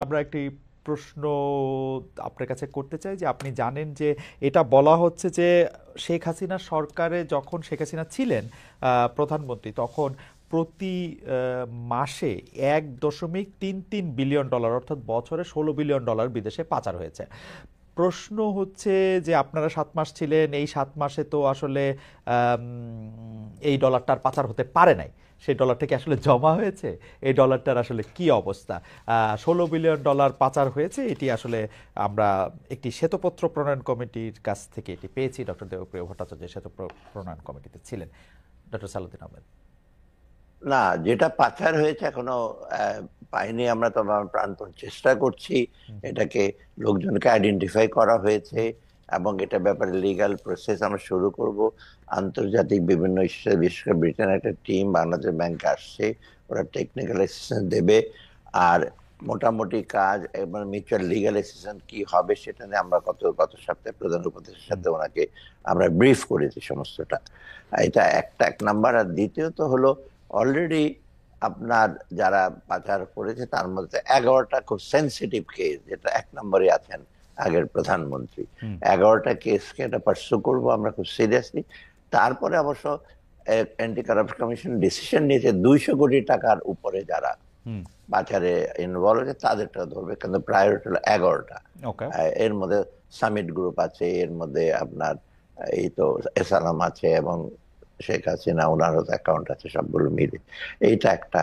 আমরা একটি প্রশ্ন আপনার কাছে করতে চাই যে আপনি জানেন যে এটা বলা হচ্ছে যে শেখ হাসিনা সরকারে যখন শেখ হাসিনা ছিলেন প্রধানমন্ত্রী তখন প্রতি মাসে 1.33 বিলিয়ন ডলার অর্থাৎ বছরে $16 বিলিয়ন বিদেশে পাচার হয়েছে। প্রশ্ন হচ্ছে যে আপনারা 7 মাস ছিলেন, এই 7 মাসে তো আসলে এই ডলারটার পাচার হতে পারে নাই, সেই ডলারটা কি আসলে জমা হয়েছে, এই ডলারটার আসলে কি অবস্থা? $16 বিলিয়ন পাচার হয়েছে, এটি আসলে আমরা একটি শ্বেতপত্র প্রণয়ন কমিটির কাছ থেকে এটি পেয়েছি। ডক্টর দেবপ্রিয় ভট্টাচার্য প্রণয়ন কমিটিতে ছিলেন। ডক্টর সালাউদ্দিন আহমেদ। না, যেটা পাচার হয়েছে এখনো পাইনি আমরা, তো আমরা প্রাণপণ চেষ্টা করছি। এটাকে লোকজনকে আইডেন্টিফাই করা হয়েছে এবং এটা ব্যাপারে লিগ্যাল প্রসেস আমরা শুরু করব। আন্তর্জাতিক বিভিন্ন ইস্যু, বিশেষ করে ব্রিটেন একটা টিম বাংলাদেশ ব্যাংকে আসছে, ওরা টেকনিক্যাল অ্যাসিস্ট্যান্স দেবে। আর মোটামুটি কাজ এবং মিউচুয়াল লিগ্যাল অ্যাসিস্ট্যান্স কি হবে সেটা নিয়ে আমরা গত সপ্তাহে প্রধান উপদেষ্টার সাথে ওনাকে আমরা ব্রিফ করেছি সমস্তটা। এটা এক নাম্বার। আর দ্বিতীয়ত হলো অলরেডি আপনার যারা পাচার করেছে তার মধ্যে 11টা খুব সেন্সিটিভ কেস, যেটা 1 নম্বরে আছেন আগের প্রধানমন্ত্রী। 11টা কেসকে এটা পার্সু করবো আমরা খুব সিরিয়াসলি। তারপরে অবশ্য অ্যান্টি কারাপশন কমিশন ডিসিশন নিয়েছে 200 কোটি টাকার উপরে যারা পাচারে ইনভলভ হয়েছে তাদেরটা ধরবে, কিন্তু প্রায়োরিটি হলো 11টা। এর মধ্যে সামিট গ্রুপ আছে, এর মধ্যে আপনার এই তো এসালাম আছে এবং শেখ হাসিনা ওনারও অ্যাকাউন্ট আছে, সবগুলো মিলে এইটা একটা।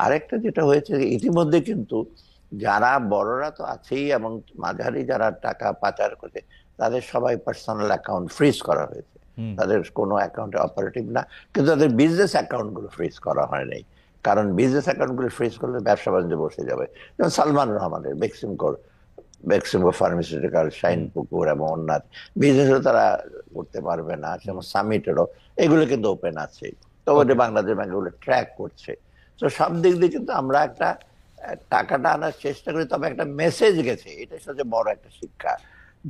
আরেকটা যেটা হয়েছে ইতিমধ্যে কিন্তু যারা বড়রা তো আছেই এবং মাঝারি যারা টাকা পাচার করে তাদের সবাই পার্সোনাল অ্যাকাউন্ট ফ্রিজ করা হয়েছে, তাদের কোনো অ্যাকাউন্টে অপারেটিভ না, কিন্তু তাদের বিজনেস অ্যাকাউন্ট গুলো ফ্রিজ করা হয় নাই। কারণ বিজনেস অ্যাকাউন্ট গুলো ফ্রিজ করলে ব্যবসা বাণিজ্য বসে যাবে। যেমন সালমান রহমানের বেক্সিমকো ফার্মাসিউটিক্যাল, শাইন পুকুর এবং অন্যান্য বিজনেস তারা করতে পারবে না। যেমন সামিটেরও এগুলো কিন্তু ওপেন আছে, তো ওটা বাংলাদেশ ব্যাংক এগুলো ট্র্যাক করছে। তো সব দিক দিয়ে কিন্তু আমরা একটা টাকাটা আনার চেষ্টা করি, তবে একটা মেসেজ গেছে, এটাই সবচেয়ে বড় একটা শিক্ষা,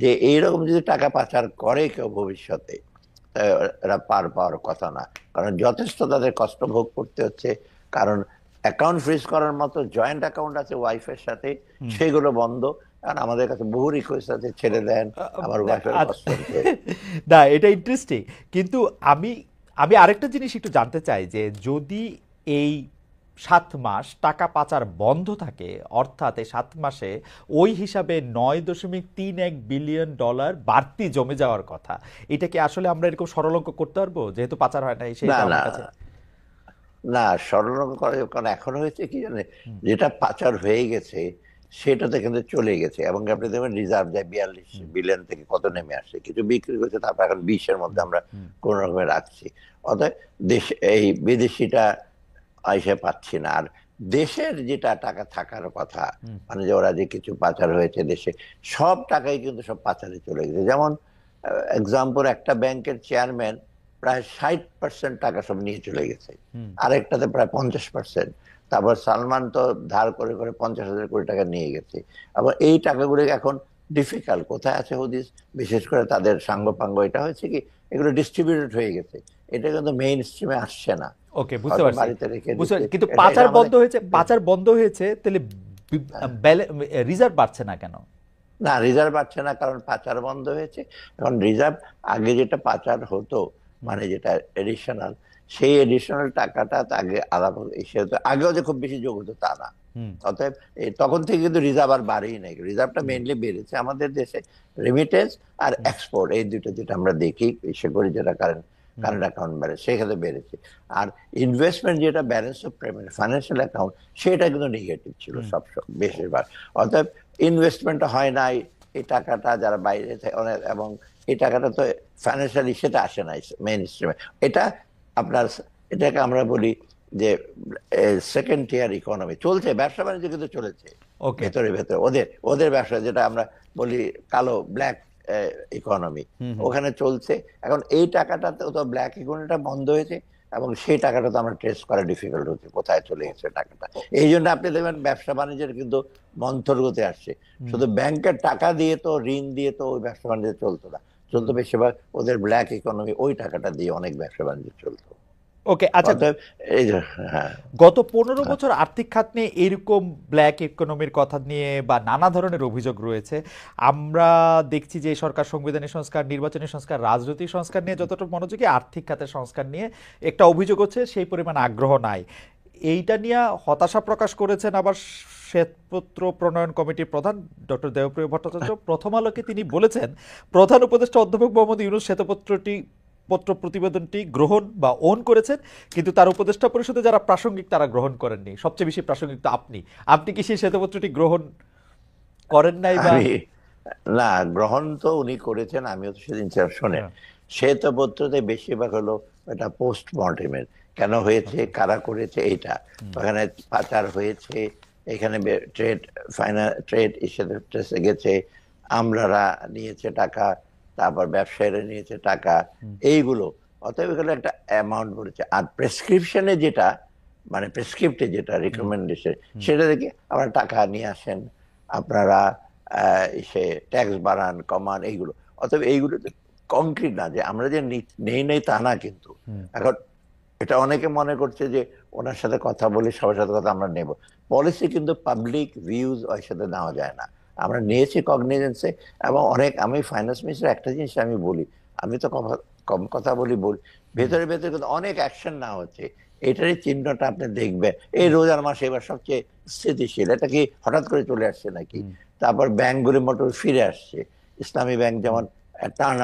যে এইরকম যদি টাকা পাচার করে কেউ ভবিষ্যতে এরা পার পাওয়ার কথা না, কারণ যথেষ্ট তাদের কষ্ট ভোগ করতে হচ্ছে। কারণ অ্যাকাউন্ট ফ্রিজ করার মতো জয়েন্ট অ্যাকাউন্ট আছে ওয়াইফের সাথে, সেগুলো বন্ধ। কারণ আমাদের কাছে বহু রিকোয়েস্ট আছে, ছেড়ে দেন আমার ওয়াইফের কষ্ট হচ্ছে। না, এটা ইন্টারেস্টিং, কিন্তু আমি আমি আরেকটা জিনিস একটু জানতে চাই যে যদি এই 7 মাস টাকা পাচার বন্ধ থাকে, অর্থাৎ এই 7 মাসে ওই হিসাবে $9.31 বিলিয়ন বাড়তি জমে যাওয়ার কথা, এটা কি আসলে আমরা এরকম সরল অঙ্ক করতে পারবো, যেহেতু পাচার হয় না সেই আমার কাছে? না, সরলঙ্ক করে, কারণ এখন হয়েছে কি জানে, যেটা পাচার হয়ে গেছে সেটাতে কিন্তু চলে গেছে এবং আপনি দেখবেন রিজার্ভ যায় 42 বিলিয়ন থেকে কত নেমে আসছে, কিছু বিক্রি করছে, তারপর এখন 20-এর মধ্যে আমরা কোন রকমে রাখছি। অতএব দেশ এই বিদেশিটা আইসে পাচ্ছি না। আর দেশের যেটা টাকা থাকার কথা, মানে যে ওরা যে কিছু পাচার হয়েছে দেশে, সব টাকাই কিন্তু সব পাচারে চলে গেছে। যেমন এক্সাম্পল, একটা ব্যাংকের চেয়ারম্যান প্রায় 60% টাকা সব নিয়ে চলে গেছে, আরেকটাতে প্রায় 50%। তারপর সালমান তো ধার করে করে 50,000 কোটি টাকা নিয়ে গেছে। আবার এই টাকাগুলো এখন ডিফিকাল্ট কোথায় আছে হদিস, বিশেষ করে তাদের সাঙ্গপাঙ্গ। এটা হয়েছে কি, এগুলো ডিস্ট্রিবিউটেড হয়ে গেছে, এটা কিন্তু মেইন স্ট্রিমে আসছে না। ওকে, বুঝতে পারছি, কিন্তু পাচার বন্ধ হয়েছে, তাহলে রিজার্ভ বাড়ছে না কেন? না, রিজার্ভ বাড়ছে না কারণ পাচার বন্ধ হয়েছে। এখন রিজার্ভ আগে যেটা পাচার হতো, মানে যেটা এডিশনাল, সেই এডিশনাল টাকাটা আগে আলাদা, আগেও যে খুব বেশি যোগ হতো তা না। অতএব তখন থেকে কিন্তু রিজার্ভ আর বাড়েই নাই, রিজার্ভটা মেইনলি বেড়েছে আমাদের দেশে রেমিটেন্স আর এক্সপোর্ট, এই দুটো যেটা আমরা দেখি ইসে করি, যেটা কারেন্ট অ্যাকাউন্ট ব্যালেন্স সেখানে বেড়েছে। আর ইনভেস্টমেন্ট যেটা balance of payment financial account, সেটা কিন্তু নেগেটিভ ছিল সব বেশিরভাগ। অতএব ইনভেস্টমেন্ট হয় নাই, এই টাকাটা যারা বাইরে অনেক, এবং এই টাকাটা তো ফাইন্যান্সিয়াল ইস্যুতে আসে না মেইন স্ট্রিমে। এটা আপনার, এটাকে আমরা বলি যে সেকেন্ড টিয়ার ইকোনমি চলছে, ব্যবসা বাণিজ্য কিন্তু চলেছে ভেতরে ভেতরে, ওদের ব্যবসা যেটা আমরা বলি কালো ব্ল্যাক ইকোনমি, ওখানে চলছে। এখন এই টাকাটা তো ব্ল্যাক ইকোনমিটা বন্ধ হয়েছে এবং সেই টাকাটা তো আমরা ট্রেস করা ডিফিকাল্ট হচ্ছে কোথায় চলে গেছে টাকাটা। এই জন্য আপনি দেখবেন ব্যবসা বাণিজ্যের কিন্তু মন্থর গতি আসছে। শুধু ব্যাংকের টাকা দিয়ে তো, ঋণ দিয়ে তো ওই ব্যবসা বাণিজ্য চলতো না, চলতো বেশিরভাগ ওদের ব্ল্যাক ইকোনমি, ওই টাকাটা দিয়ে অনেক ব্যবসা বাণিজ্য চলতো। ওকে, আচ্ছা। অতএব এই যে, হ্যাঁ, গত 15 বছর আর্থিক খাত নিয়ে এরকম ব্ল্যাক ইকোনমির কথা নিয়ে বা নানা ধরনের অভিযোগ রয়েছে। আমরা দেখছি যে এই সরকার সাংবিধানিক সংস্কার, নির্বাচনী সংস্কার, রাজনৈতিক সংস্কার নিয়ে যতটা মনোযোগী, আর্থিক খাতের সংস্কার নিয়ে একটা অভিযোগ হচ্ছে সেই পরিমাণ আগ্রহ নাই। এইটা নিয়ে হতাশা প্রকাশ করেছেন আবার শ্বেতপত্র প্রণয়ন কমিটির প্রধান ডক্টর দেবপ্রিয় ভট্টাচার্য। প্রথম আলোকে তিনি বলেছেন, প্রধান উপদেষ্টা অধ্যাপক মোহাম্মদ ইউনূস প্রতিবেদনটি গ্রহণ বা ওন করেছেন, কিন্তু তার উপদেষ্টা পরিষদে যারা প্রাসঙ্গিক তারা গ্রহণ করেননি। সবচেয়ে বেশি প্রাসঙ্গিক তো আপনি। আপনি কি সেই শ্বেতপত্রটি গ্রহণ করেন নাই বা? আমি না, গ্রহণ তো উনি করেছেন, আমিও তো সেদিন ছিলাম। শোনেন, হ্যাঁ, শ্বেতপত্রতে বেশিরভাগ হলো এটা পোস্ট মর্টেমের, কেন হয়েছে, ওকে। কারা করেছে, এইটা ওখানে পাচার হয়েছে, এখানে ট্রেড ইসে গেছে, আমলারা নিয়েছে টাকা, তারপর ব্যবসায়ীরা নিয়েছে টাকা, এইগুলো। অতএব এগুলো একটা অ্যামাউন্ট বলেছে। আর প্রেসক্রিপশনে যেটা, মানে প্রেসক্রিপ্টে যেটা রিকমেন্ডেশন, সেটা দেখে আপনারা টাকা নিয়ে আসেন, আপনারা সে ট্যাক্স বাড়ান কমান, এইগুলো। অতএব এইগুলো কংক্রিট না যে আমরা যে নেই নেই তা না, কিন্তু এখন এটা অনেকে মনে করছে যে ওনার সাথে কথা বলে সবার সাথে কথা আমরা নেব। পলিসি কিন্তু পাবলিক ভিউজ ওর সাথে নেওয়া যায় না। আমরা নিয়েছি কগনিজেন্সে, এবং অনেক, আমি ফাইন্যান্স মিনিস্টার একটা জিনিস আমি বলি, আমি তো কম কথা বলি, ভেতরে ভেতরে কিন্তু অনেক অ্যাকশন না হচ্ছে। এটারই চিহ্নটা আপনি দেখবেন, এই রোজার মাসে এবার সবচেয়ে স্থিতিশীল। এটা কি হঠাৎ করে চলে আসছে নাকি? তারপর ব্যাংকগুলি মোটর ফিরে আসছে, ইসলামী ব্যাংক যেমন টার্ন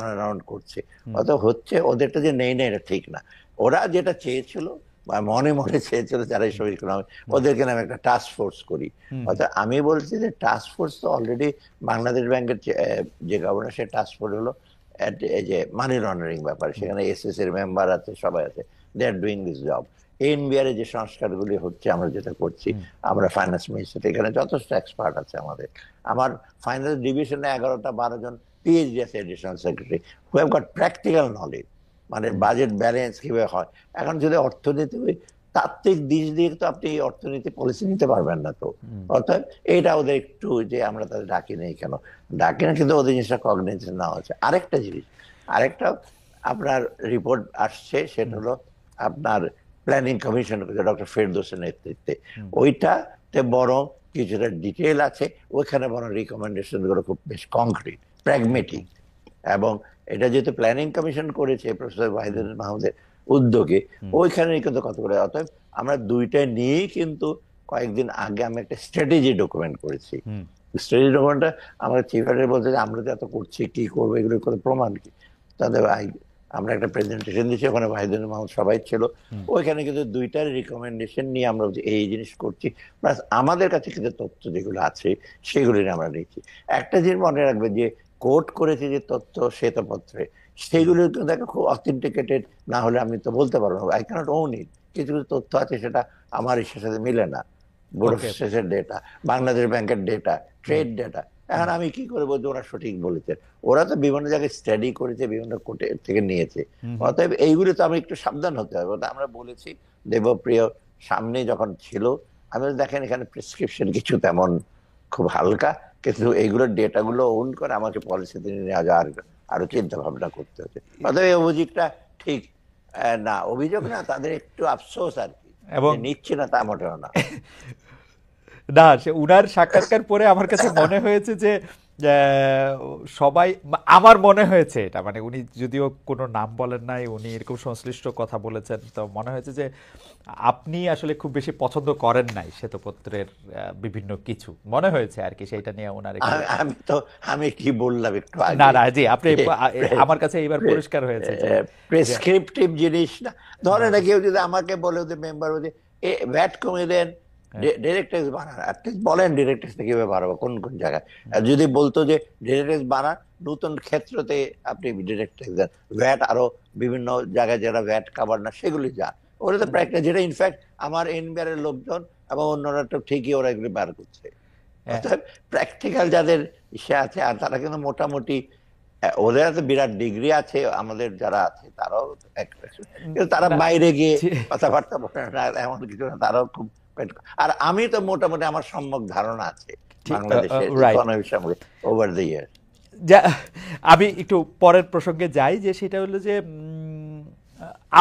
অ্যারাউন্ড করছে। অত হচ্ছে, ওদেরটা যে নেই না এটা ঠিক না। ওরা যেটা চেয়েছিল বা মনে মনে চেয়েছিল যারা এইসব ইকোনমি, ওদেরকে নামে একটা টাস্ক ফোর্স করি। অর্থাৎ আমি বলছি যে টাস্ক ফোর্স তো অলরেডি বাংলাদেশ ব্যাংকের যে গভর্নর, সে টাস্ক ফোর্স হলো এই যে মানি লন্ডারিং ব্যাপার, সেখানে এসএস এর মেম্বার আছে, সবাই আছে, they are doing this job. NBR যে সংস্কারগুলি হচ্ছে, আমরা যেটা করছি, আমরা ফাইন্যান্স মিনিস্টার এখানে যথেষ্ট এক্সপার্ট আছে আমাদের। আমার ফাইন্যান্স ডিভিশনে 11-12 জন পিএইচডি আছে, additional secretary, who have got practical knowledge, মানে বাজেট ব্যালেন্স কিভাবে হয়। এখন যদি অর্থনীতি তাত্ত্বিক দিক দিয়ে তো আপনি অর্থনীতি পলিসি নিতে পারবেন না। তো অর্থাৎ এইটা ওদের একটু, যে আমরা তাদের ডাকি নেই কেন, ডাকি না, কিন্তু ওদের জিনিসটা কগনিজেন্স নেওয়া হচ্ছে। আরেকটা জিনিস, আরেকটা আপনার রিপোর্ট আসছে, সেটা হলো আপনার প্ল্যানিং কমিশন ডক্টর ফেরদৌসের নেতৃত্বে, ওইটাতে বরং কিছুটা ডিটেল আছে, ওইখানে বরং রিকমেন্ডেশন গুলো খুব বেশ কংক্রিট, প্র্যাগমেটিক। এবং এটা যেহেতু প্ল্যানিং কমিশন করেছে প্রফেসর ওয়াহিদুল মাহমুদের উদ্যোগে, ওইখানে কিন্তু কত করে। অতএব আমরা দুইটা নিয়েই কিন্তু কয়েকদিন আগে আমি একটা স্ট্র্যাটেজি ডকুমেন্ট করেছি। স্ট্র্যাটেজি ডকুমেন্টটা আমাদের চিফ এডিটর বলছে যে আমরা তো এত করছি, কি করবো, এগুলোর কোনো প্রমাণ কি। তাদের আমরা একটা প্রেজেন্টেশন দিচ্ছি, ওখানে ওয়াহিদুল মাহমুদ সবাই ছিল, ওইখানে কিন্তু দুইটার রিকমেন্ডেশন নিয়ে আমরা এই জিনিস করছি, প্লাস আমাদের কাছে কিন্তু তথ্য যেগুলো আছে সেগুলি নিয়ে আমরা নিচ্ছি। একটা জিনিস মনে রাখবে, যে কোট করেছে যে তথ্য শ্বেতপত্রে, সেগুলো কিন্তু একটা খুব অথেন্টিকেটেড না হলে আমি তো বলতে পারবো না, আই ক্যানট ওন ইট। কিছু কিছু তথ্য আছে সেটা আমার ইসের সাথে মিলে না, বোর্ড অফ ওকে। স্টেটের ডেটা, বাংলাদেশ ব্যাংকের ডেটা, ট্রেড ডেটা। এখন আমি কি করে বলছি ওরা সঠিক বলেছে? ওরা তো বিভিন্ন জায়গায় স্টাডি করেছে, বিভিন্ন কোর্টে থেকে নিয়েছে। অতএব এইগুলো তো আমি একটু সাবধান হতে হবে। আমরা বলেছি, দেবপ্রিয় সামনে যখন ছিল, আমি দেখেন এখানে প্রেসক্রিপশন কিছু তেমন খুব হালকা, কিন্তু এইগুলোর ডেটাগুলো ওন করে আমাকে পলিসিতে নিয়ে যাওয়ার আরো চিন্তা ভাবনা করতে হচ্ছে। অতএব এই অভিযোগটা ঠিক না, অভিযোগ না, তাদের একটু আফসোস আর কি, এবং যে নিচ্ছে না তা মোটেও না। না, সে উনার সাক্ষাৎকার পরে আমার কাছে মনে হয়েছে যে সবাই, আমার মনে হয়েছে এটা, মানে উনি যদিও কোনো নাম বলেন নাই, উনি এরকম সংশ্লিষ্ট কথা বলেছেন, তো মনে হয়েছে যে আপনি আসলে খুব বেশি পছন্দ করেন নাই শ্বেতপত্রের বিভিন্ন কিছু, মনে হয়েছে আর কি, সেইটা নিয়ে ওনার একটু। আমি কি বললাম একটু না আগে, না, জি, আপনি, আমার কাছে এইবার পরিষ্কার হয়েছে যে প্রেসক্রিপটিভ জিনিস না। ধরে না কেউ যদি আমাকে বলে, যে মেম্বার বলছে ভ্যাট কমিয়ে দেন, ডিরেক্ট ট্যাক্স বানান, অ্যাটলিস্ট বলেন ডিরেক্ট ট্যাক্স কিভাবে বাড়াবো, কোন কোন জায়গায়। আর যদি বলতো যে ডিরেক্ট ট্যাক্স বানান, নতুন ক্ষেত্রতে আপনি ডিরেক্ট ট্যাক্স দেন, ভ্যাট আরো বিভিন্ন জায়গায় যারা ভ্যাট কাভার না সেগুলি যান, ওরা তো প্র্যাকটিস, যেটা ইনফ্যাক্ট আমার এনবিআর এর লোকজন এবং অন্যরা তো ঠিকই ওরা এগুলি বার করছে। অর্থাৎ প্র্যাকটিক্যাল যাদের ইসে আছে, আর তারা কিন্তু মোটামুটি, ওদের তো বিরাট ডিগ্রি আছে, আমাদের যারা আছে তারাও কিন্তু তারা বাইরে গিয়ে কথাবার্তা বলে না, এমন কিছু না, তারাও খুব। আর আমি তো মোটামুটি আমার সম্যক ধারণা আছে বাংলাদেশের ইকোনমি সম্পর্কে ওভার দ্য ইয়ার। আমি একটু পরের প্রসঙ্গে যাই, যে সেটা হলো যে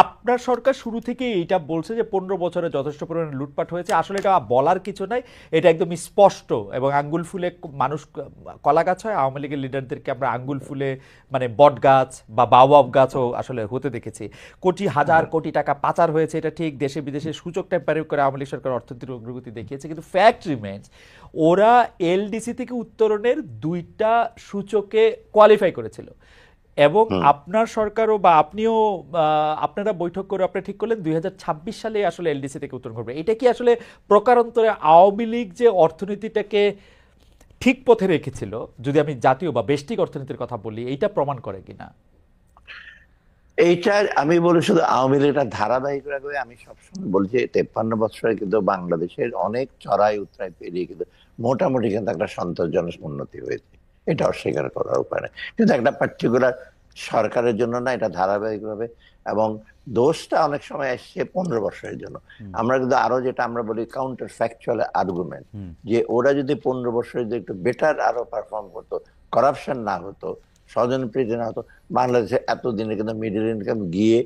আপনার সরকার শুরু থেকে এইটা বলছে যে 15 বছরে যথেষ্ট পরিমাণে লুটপাট হয়েছে, আসলে এটা বলার কিছু নাই, এটা একদম স্পষ্ট এবং আঙ্গুল ফুলে মানুষ কলা গাছ হয়। আওয়ামী লীগের লিডারদেরকে আমরা আঙ্গুল ফুলে মানে বট গাছ বা বাওয়াব গাছও আসলে হতে দেখেছি। হাজার কোটি টাকা পাচার হয়েছে, এটা ঠিক। দেশে বিদেশে সূচক টেম্পারেভ করে আওয়ামী লীগ সরকার অর্থনৈতিক অগ্রগতি দেখিয়েছে, কিন্তু ফ্যাক্ট রিমেন্স ওরা এলডিসি থেকে উত্তরণের 2টা সূচকে কোয়ালিফাই করেছিল এবং আপনার সরকারও বা আপনিও আপনারা বৈঠক করে আপনারা ঠিক করলেন 2026 সালে আসলে এলডিসি থেকে উত্তরণ করবে। এটা কি আসলে প্রকারান্তরে আওয়ামী লীগ যে অর্থনীতিটাকে ঠিক পথে রেখেছিল, যদি আমি জাতীয় বা বেষ্টিক অর্থনীতির কথা বলি, এইটা প্রমাণ করে কিনা? এইটা আমি বলি শুধু আওয়ামী লীগ ধারাবাহিকভাবে আমি সবসময় বলছি 53 বছরে কিন্তু বাংলাদেশের অনেক চড়াই উতরাই পেরিয়ে কিন্তু মোটামুটি কিন্তু একটা সন্তোষজনক উন্নতি হয়েছে, এটা অস্বীকার করার উপায় নেই। কিন্তু একটা পার্টিকুলার সরকারের জন্য না, এটা ধারাবাহিকভাবে, এবং দোষটা অনেক সময় আসছে 15 বছরের জন্য। আমরা কিন্তু আরো যেটা আমরা বলি কাউন্টার ফ্যাকচুয়াল আর্গুমেন্ট, যে ওরা যদি 15 বছরে যদি একটু বেটার আরো পারফর্ম করতো, করাপশন না হতো, স্বজনপ্রীতি না হতো, বাংলাদেশে এতদিনে কিন্তু মিডল ইনকাম গিয়ে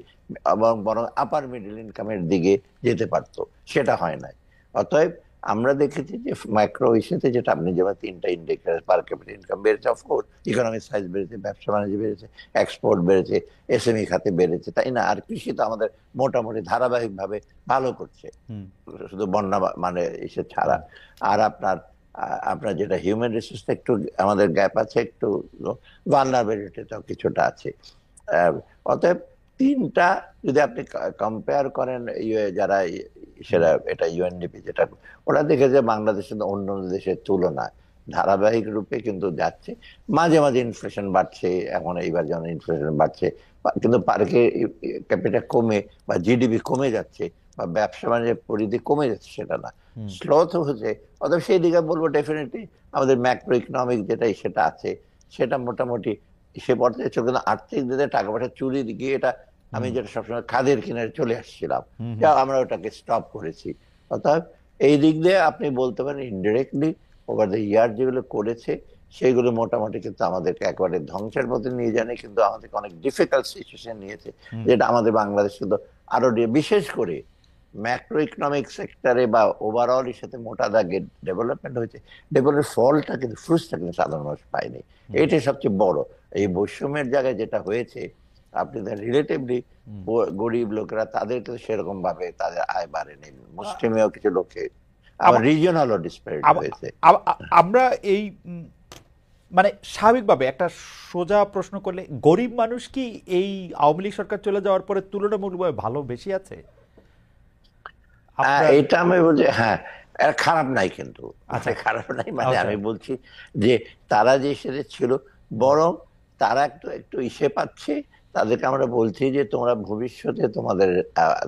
এবং বরং আপার মিডল ইনকামের দিকে যেতে পারতো, সেটা হয় নাই। অতএব আমরা দেখেছি যে মাইক্রো ইস্যুতে যেটা আপনি যেমন 3টা ইন্ডিকেটর, পার ক্যাপিটা ইনকাম বেড়েছে, অফকোর্স ইকোনমিক সাইজ বেড়েছে, ব্যবসা বাণিজ্য বেড়েছে, এক্সপোর্ট বেড়েছে, এসএমই খাতে বেড়েছে, তাই না? আর কৃষি তো আমাদের মোটামুটি ধারাবাহিক ভাবে ভালো করছে, শুধু বন্যা মানে ইসে ছাড়া। আর আপনার আপনার যেটা হিউম্যান রিসোর্সটা একটু আমাদের গ্যাপ আছে, একটু ভালনারেবিলিটিটাও কিছুটা আছে। অতএব 3টা যদি আপনি কম্পেয়ার করেন, যারা সেটা এটা ইউএনডিপি যেটা, ওরা দেখে যে বাংলাদেশের অন্য দেশের তুলনায় ধারাবাহিক রূপে কিন্তু যাচ্ছে। মাঝে মাঝে ইনফ্লেশন বাড়ছে, এখন এইবার যেমন ইনফ্লেশন বাড়ছে, কিন্তু পার্কে ক্যাপিটা কমে বা জিডিপি কমে যাচ্ছে বা ব্যবসা বাণিজ্যের পরিধি কমে যাচ্ছে, সেটা না, স্লোথ হচ্ছে। অতএব সেই দিকে বলবো ডেফিনেটলি আমাদের ম্যাক্রো ইকোনমিক যেটাই সেটা আছে, সেটা মোটামুটি সে পর্যায়ে চলছে। কিন্তু আর্থিক দিকে টাকা পয়সা চুরি দিকে, এটা আমি যেটা সবসময় খাদের কিনারে চলে আসছিলাম, আমরা ওটাকে স্টপ করেছি। অর্থাৎ এই দিক দিয়ে আপনি বলতে পারেন ইনডিরেক্টলি ওভার দ্য ইয়ার যেগুলো করেছে সেগুলো মোটামুটি কিন্তু আমাদেরকে একেবারে ধ্বংসের পথে নিয়ে যায়নি, কিন্তু আমাদেরকে অনেক ডিফিকাল্ট সিচুয়েশন নিয়েছে, যেটা আমাদের বাংলাদেশ কিন্তু আরো বিশেষ করে ম্যাক্রো ইকোনমিক সেক্টরে বা ওভারঅল এর সাথে মোটা দাগে ডেভেলপমেন্ট হয়েছে। ডেভেলপের ফলটা কিন্তু ফ্রুটসটা কিন্তু সাধারণ মানুষ পায়নি, এটাই সবচেয়ে বড়। এই বৈষম্যের জায়গায় যেটা হয়েছে, আপনি রিলেটিভলি গরিব লোকেরা তাদের কিন্তু সেরকম ভাবে তাদের আয় বাড়েনি, মুসলিমেও কিছু লোকে, আবার রিজিওনালও ডিসপ্যারিটি হয়েছে। আমরা এই মানে স্বাভাবিকভাবে একটা সোজা প্রশ্ন করলে, গরিব মানুষ কি এই আওয়ামী লীগ সরকার চলে যাওয়ার পরে তুলনামূলকভাবে ভালো বেশি আছে? এটা আমি বলছি, হ্যাঁ, খারাপ নাই, কিন্তু খারাপ নাই মানে আমি বলছি যে তারা যে সেটা ছিল, বরং তারা একটু একটু ইসে পাচ্ছে। তাদেরকে আমরা বলছি যে তোমরা ভবিষ্যতে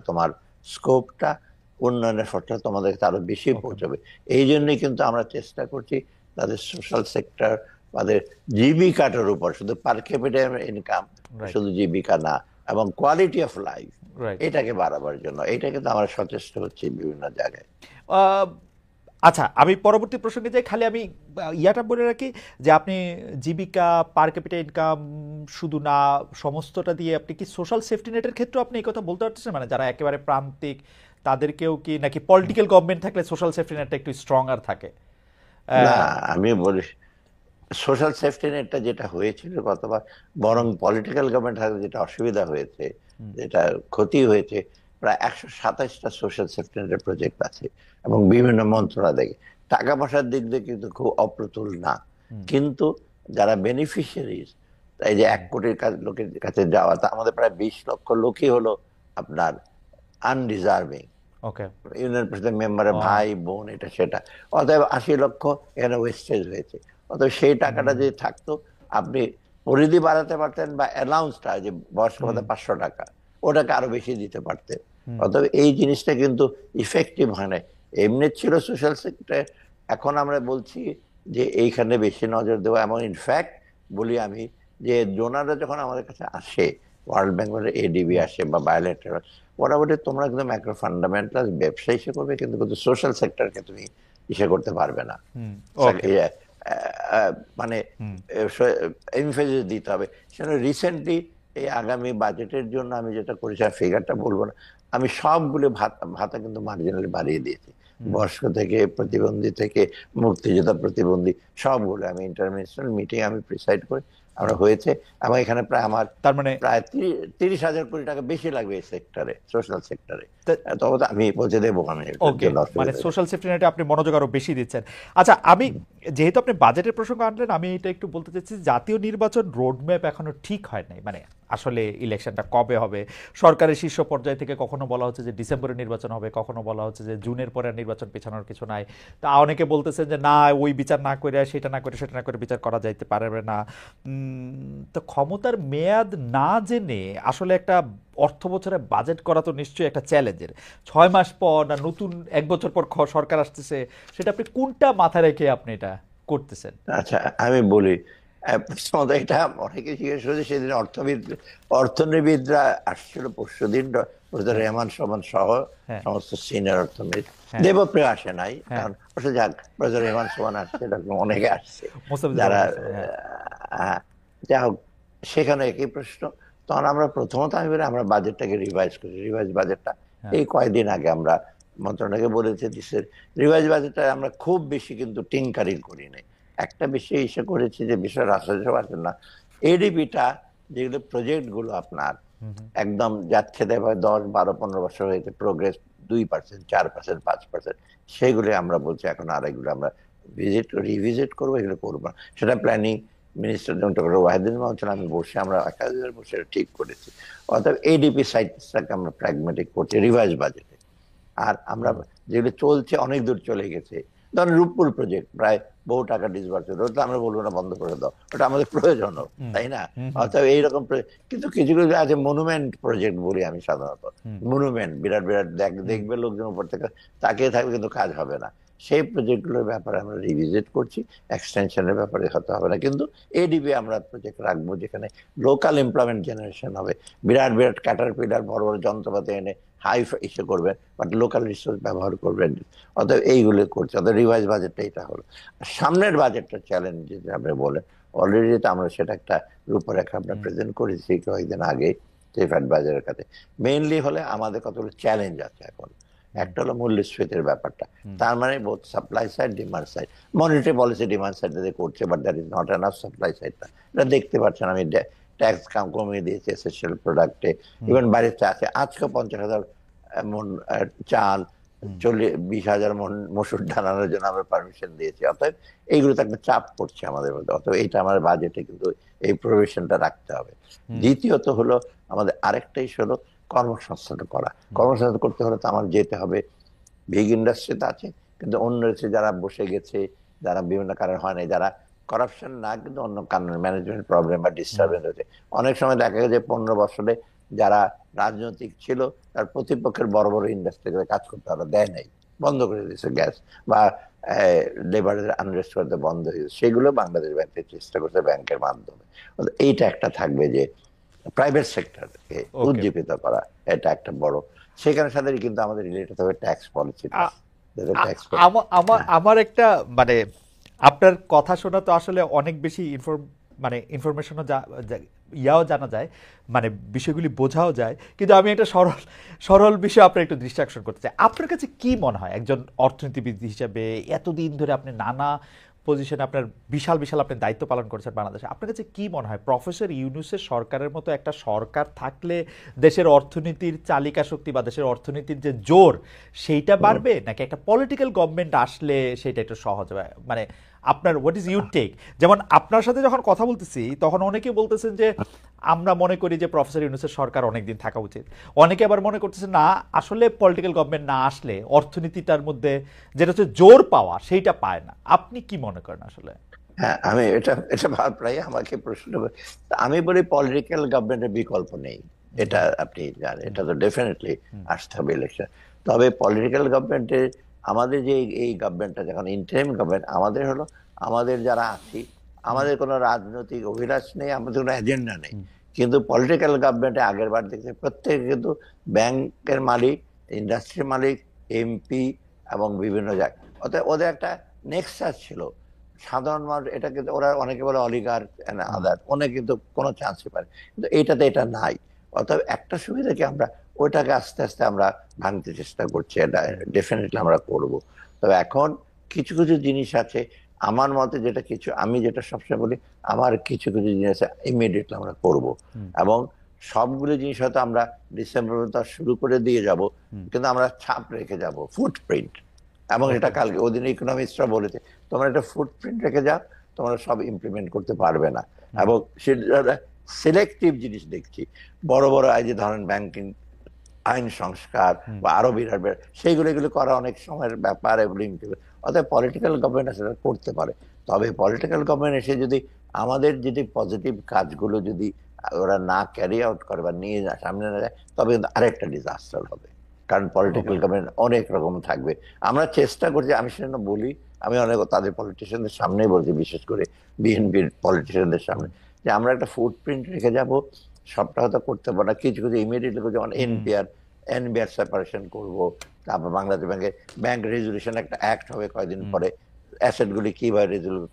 তোমার স্কোপটা, উন্নয়নের ফলটা তোমাদের আরো বেশি পৌঁছাবে। এই জন্যই কিন্তু আমরা চেষ্টা করছি তাদের সোশ্যাল সেক্টর, তাদের জীবিকাটার উপর, শুধু পার ক্যাপিটা ইনকাম, শুধু জীবিকা না, এবং কোয়ালিটি অফ লাইফ, এটাকে বাড়াবার জন্য। এটা কিন্তু আমরা সচেষ্ট হচ্ছি বিভিন্ন জায়গায়। আচ্ছা, আমি পরবর্তী প্রসঙ্গে যাই, খালি আমি ইয়াটা বলে রাখি যে আপনি জীবিকা, পার ক্যাপিটা ইনকাম শুধু না, সমস্তটা দিয়ে আপনি কি সোশ্যাল সেফটি নেটের ক্ষেত্রে আপনি এই কথা বলতে পারতেছেন, মানে যারা একেবারে প্রান্তিক তাদেরকেও কি, নাকি পলিটিক্যাল গভর্নমেন্ট থাকলে সোশ্যাল সেফটি নেটটা একটু স্ট্রঙ্গার থাকে? না, আমি বলি সোশ্যাল সেফটি নেটটা যেটা হয়েছিল গতবার, বরং পলিটিক্যাল গভর্নমেন্ট থাকলে যেটা অসুবিধা হয়েছে, যেটা ক্ষতি হয়েছে, প্রায় 127টা সোশ্যাল সেফটি নেটের প্রজেক্ট আছে এবং বিভিন্ন মন্ত্রণালয়ে। টাকা পয়সার দিক দিয়ে কিন্তু খুব অপ্রতুল না, কিন্তু যারা বেনিফিশিয়ারিজ, এই যে 1 কোটি লোকের কাছে যাওয়া, তা আমাদের প্রায় 20 লক্ষ লোকই হলো আপনার আনডিজার্ভিং, ইউনিয়ন পরিষদের মেম্বারের ভাই বোন, এটা সেটা। অতএব 80 লক্ষ এখানে ওয়েস্টেজ হয়েছে। অতএব সেই টাকাটা যদি থাকতো, আপনি পরিধি বাড়াতে পারতেন, বা অ্যালাউন্সটা যে বয়স্ক ভাতা 500 টাকা, ওটাকে আরো বেশি দিতে পারতেন। অতএব এই জিনিসটা কিন্তু ইফেক্টিভ হয় না। এমনি ছিল সোশ্যাল সেক্টরে, এখন আমরা বলছি যে এইখানে বেশি নজর দেওয়া। এবং ইনফ্যাক্ট বলি আমি যে ডোনাররা যখন আমাদের কাছে আসে, ওয়ার্ল্ড ব্যাংক বলে, এডিবি আসে বা বায়োলেটারাল, ওরা বলে তোমরা কিন্তু ম্যাক্রো ফান্ডামেন্টাল ব্যবসা ইসে করবে, কিন্তু সোশ্যাল সেক্টরকে তুমি ইসে করতে পারবে না, মানে এমফেসিস দিতে হবে। সেটা রিসেন্টলি এই আগামী বাজেটের জন্য আমি যেটা করেছি, আর ফিগারটা বলবো না, আমি সবগুলো ভাতা ভাতা কিন্তু মার্জিনালি বাড়িয়ে দিয়েছি। হুম, বয়স্ক থেকে, প্রতিবন্ধী থেকে, মুক্তিযোদ্ধা, প্রতিবন্ধী, সবগুলো আমি ইন্টারন্যাশনাল মিটিং আমি প্রিসাইড করি, আমরা হুম। হয়েছে। এবং এখানে প্রায় আমার তার মানে প্রায় 30,000 কোটি টাকা বেশি লাগবে এই সেক্টরে, সোশ্যাল সেক্টরে। তা- তবে তো আমি পৌঁছে দেবো, আমি এটার ওকে, জন্য মানে অসুবিধা নেই। সোশ্যাল সেফটি নেটে আপনি মনোযোগ আরো বেশি দিচ্ছেন। আচ্ছা, আমি যেহেতু আপনি বাজেটের প্রসঙ্গ আনলেন, আমি এটা একটু বলতে চাচ্ছি, জাতীয় নির্বাচন রোডম্যাপ এখনো ঠিক হয় নাই। মানে আসলে ইলেকশনটা কবে হবে, সরকারের শীর্ষ পর্যায় থেকে কখনো বলা হচ্ছে যে ডিসেম্বরে নির্বাচন হবে, কখনো বলা হচ্ছে যে জুনের পরে আর নির্বাচন পেছানোর কিছু নাই। তা অনেকে বলতেছেন যে না, ওই বিচার না করে, সেটা না করে, সেটা না করে বিচার করা যাইতে পারবে না। তো ক্ষমতার মেয়াদ না জেনে আসলে একটা অর্থ বছরে বাজেট করা তো নিশ্চয়ই একটা চ্যালেঞ্জের। 6 মাস পর না নতুন 1 বছর পর সরকার আসতেছে, সেটা আপনি কোনটা মাথায় রেখে আপনি এটা করতেছেন? আচ্ছা, আমি বলি, প্রথমত এটা অনেকে জিজ্ঞেস করেছে, সেদিন অর্থনীতিবিদরা আসছিল পরশুদিন, প্রফেসর হ্যাঁ, রেহমান সোমান সহ হ্যাঁ, সমস্ত সিনিয়র অর্থনীতি। হ্যাঁ, দেবপ্রিয় আসে নাই, হ্যাঁ। কারণ অবশ্য যাক, প্রফেসর রেহমান সোমান আসছে, এরকম অনেকে আসছে মোস্তাফিজুর যারা রহমান আসলে, হ্যাঁ। যা হোক, সেখানে একই প্রশ্ন। তখন আমরা প্রথমত আমি বলি আমরা বাজেটটাকে রিভাইজ করি, রিভাইজ বাজেটটা হ্যাঁ। এই কয়েকদিন আগে আমরা মন্ত্রণালয়কে বলেছে দেশের রিভাইজ বাজেটটা আমরা খুব বেশি কিন্তু টিঙ্কারিং করি নাই। একটা বিষয় এসে করেছি, যে বিষয় রাষ্ট্রসভার না, এডিপিটা, যেগুলো প্রজেক্ট গুলো আপনার হুম, হুম, একদম যাচ্ছে, দেখো 10, 12, 15 বছর হয়েছে, প্রোগ্রেস 2%, 4%, 5%, সেগুলো আমরা বলছি এখন আর এগুলো আমরা রিভিজিট করবো, এগুলো করবো না। সেটা planning minister doctor Wahidul Mahmud, আমি বসে, আমরা একাধিকবার বসে ঠিক করেছি। অর্থাৎ এডিপি সাইটটাকে আমরা প্র্যাগমেটিক করছি রিভাইজ বাজেটে। আর আমরা হুম, যেগুলো চলছে, অনেক দূর চলে গেছে, ধরেন রূপপুর প্রজেক্ট প্রায় বহু টাকা ডিসবার্স হলো, ওটা আমরা বলবো না বন্ধ করে দাও, ওটা আমাদের প্রয়োজনও, হুম, তাই না? হুম, হুম, অর্থাৎ এইরকম কিন্তু কিছু কিছু আছে মনুমেন্ট প্রজেক্ট বলি আমি সাধারণত, হুম, মনুমেন্ট বিরাট বিরাট হুম, দেখবে লোকজন উপর থেকে, তাকিয়ে থাকবে কিন্তু কাজ হবে না। সেই প্রজেক্টগুলোর ব্যাপারে আমরা রিভিজিট করছি, এক্সটেনশনের ব্যাপারে হতে হবে না, কিন্তু এডিবি আমরা প্রজেক্ট রাখবো যেখানে লোকাল এমপ্লয়মেন্ট জেনারেশন হবে। বিরাট বিরাট ক্যাটারপিলার বড় বড় যন্ত্রপাতি এনে হাই ইসে করবেন, বাট লোকাল রিসোর্স ব্যবহার করবেন। অতএব এইগুলো করছে, অতএব রিভাইজ বাজেটটা এটা হলো। আর সামনের বাজেটটা চ্যালেঞ্জ যেটা আপনি বলেন, অলরেডি তো আমরা সেটা একটা রূপরেখা আমরা হুম, প্রেজেন্ট করেছি কয়েকদিন আগে চিফ অ্যাডভাইজারের কাছে। মেইনলি হলে আমাদের কতগুলো চ্যালেঞ্জ আছে এখন। হুম, একটা হলো মূল্যস্ফীতির ব্যাপারটা, হুম, তার মানে both supply side, demand side. Monetary policy demand side করছে, but that is not enough supply সাইডটা। এটা দেখতে পাচ্ছেন, আমি ট্যাক্স কমিয়ে দিয়েছি এসেনশিয়াল প্রোডাক্টে, হুম, ইভেন বাড়িতে আছে আজকে 50,000 মন চাল, হুম, 20,000 মন মসুর ডালানোর জন্য আমরা পারমিশন দিয়েছি। অতএব এইগুলোতে একটা চাপ পড়ছে আমাদের মধ্যে, অতএব এইটা আমার বাজেটে কিন্তু এই প্রভিশনটা রাখতে হবে। হুম, দ্বিতীয়ত হলো আমাদের আরেকটা ইস্যু হলো কর্মসংস্থান করা। হুম, কর্মসংস্থান করতে হলে তো আমার যেতে হবে, বিগ ইন্ডাস্ট্রিতে আছে, কিন্তু অন্য দেশে যারা বসে গেছে, যারা বিভিন্ন কারণে হয় না, যারা করাপশন না, কিন্তু অন্য কারণে ম্যানেজমেন্ট প্রবলেম বা হুম, ডিস্টারবেন্স হয়েছে। অনেক সময় দেখা গেছে 15 বছরে যারা রাজনৈতিক ছিল, তার প্রতিপক্ষের বড় বড় ইন্ডাস্ট্রিতে কাজ করতে ওরা দেয় নাই, বন্ধ করে দিয়েছে গ্যাস, বা লেবারের আনরেস্ট করতে বন্ধ হয়েছে, সেগুলো বাংলাদেশ ব্যাংকের চেষ্টা করছে ব্যাংকের মাধ্যমে। এইটা একটা থাকবে যে প্রাইভেট সেক্টরকে ওকে। উজ্জীবিত করা, এটা একটা বড়। সেখানে সাথে কিন্তু আমাদের রিলেটেড হবে ট্যাক্স পলিসিটা, আ- যাতে আ- ট্যাক্স। আমার আমার আমার একটা, মানে আপনার কথা শোনা তো আসলে অনেক বেশি মানে ইনফরমেশনও ইয়াও জানা যায়, মানে বিষয়গুলি বোঝাও যায়। কিন্তু আমি একটা সরল সরল বিষয় আপনার একটু দৃষ্টি আকর্ষণ করতে চাই। আপনার কাছে কি মনে হয় একজন অর্থনীতিবিদ হিসেবে, এতদিন ধরে আপনি নানা পজিশনে আপনার বিশাল বিশাল আপনি দায়িত্ব পালন করেছেন বাংলাদেশে, আপনার কাছে কি মনে হয় প্রফেসর ইউনূসের সরকারের মতো একটা সরকার থাকলে দেশের অর্থনীতির চালিকা শক্তি বা দেশের অর্থনীতির যে জোর সেইটা বাড়বে, নাকি একটা পলিটিক্যাল গভর্নমেন্ট আসলে সেটা একটু সহজ হবে? মানে আপনার হোয়াট ইজ ইউর টেক? যেমন আপনার সাথে যখন কথা বলতেছি তখন অনেকে বলতেছেন যে আমরা মনে করি যে প্রফেসর ইউনূসের সরকার অনেকদিন থাকা উচিত। অনেকে আবার মনে করতেছে না, আসলে পলিটিক্যাল গভর্নমেন্ট না আসলে অর্থনীতিটার মধ্যে যেটা হচ্ছে জোর পাওয়া সেইটা পায় না। আপনি কি মনে করেন আসলে? হ্যাঁ, আমি এটা এটা প্রায় আমাকে প্রশ্ন আমি বলি পলিটিক্যাল গভর্নমেন্টের বিকল্প নেই। হুম, এটা আপনি জানেন, হুম, এটা তো ডেফিনেটলি হুম, আসতে হবে ইলেকশন। তবে পলিটিক্যাল গভর্নমেন্টের, আমাদের যে এই গভর্নমেন্টটা যখন ইন্টারিম গভর্নমেন্ট, আমাদের হলো, আমাদের যারা আছি, হুম, আমাদের কোনো রাজনৈতিক অভিলাষ নেই, আমাদের কোনো এজেন্ডা নেই। হুম, কিন্তু পলিটিক্যাল গভর্নমেন্টে আগের বার দেখতে প্রত্যেকে কিন্তু ব্যাংকের মালিক, ইন্ডাস্ট্রির মালিক, এমপি এবং বিভিন্ন জায়গায়, অতএব ওদের একটা নেক্সাস ছিল। সাধারণ মানুষ এটা কিন্তু, ওরা অনেকে বলে অলিগার আদার, অনেকে কিন্তু কোনো চান্সই পায়, কিন্তু এইটাতে এটা নাই। অতএব একটা সুবিধা কি, আমরা ওইটাকে আস্তে আস্তে আমরা ভাঙতে চেষ্টা করছি, এটা ডেফিনেটলি আমরা করব। তবে এখন কিছু কিছু জিনিস আছে আমার মতে, যেটা কিছু আমি যেটা সবসময় বলি, আমার কিছু কিছু জিনিস ইমিডিয়েটলি আমরা করব, এবং সবগুলো জিনিস হয়তো আমরা ডিসেম্বর শুরু করে দিয়ে যাব, কিন্তু আমরা ছাপ রেখে যাব, ফুটপ্রিন্ট। এবং এটা কালকে ওদিন ইকোনমিস্টরা বলেছে, তোমরা একটা ফুটপ্রিন্ট রেখে যাও, তোমরা সব ইমপ্লিমেন্ট করতে পারবে না। এবং সেটা সিলেক্টিভ জিনিস দেখছি, বড় বড় এই যে ধরেন ব্যাংকিং আইন সংস্কার বা আরো বিরাট বিরাট, সেইগুলো এগুলো করা অনেক সময়ের ব্যাপার, এগুলো অতএব পলিটিক্যাল গভর্নমেন্ট সেটা করতে পারে। তবে পলিটিক্যাল গভর্নমেন্ট এসে যদি আমাদের যদি পজিটিভ কাজগুলো যদি ওরা না ক্যারি আউট করে বা নিয়ে সামনে না যায়, তবে কিন্তু আরেকটা ডিজাস্টার হবে। কারণ পলিটিক্যাল গভর্নমেন্ট অনেক রকম থাকবে। আমরা চেষ্টা করছি, আমি সেজন্য বলি, আমি অনেক তাদের পলিটিশিয়ানদের সামনেই বলছি, বিশেষ করে বিএনপির পলিটিশিয়ানদের সামনে, যে আমরা একটা ফুটপ্রিন্ট রেখে যাব। সবটা হয়তো করতে পারবো না, কিছু কিছু ইমিডিয়েটলি, যেমন এনবিআর সেপারেশন করব, তারপর বাংলাদেশ ব্যাংকের ব্যাংক রেজুলেশন একটা অ্যাক্ট হবে কয়েকদিন পরে, অ্যাসেট গুলি কিভাবে রেজুলেট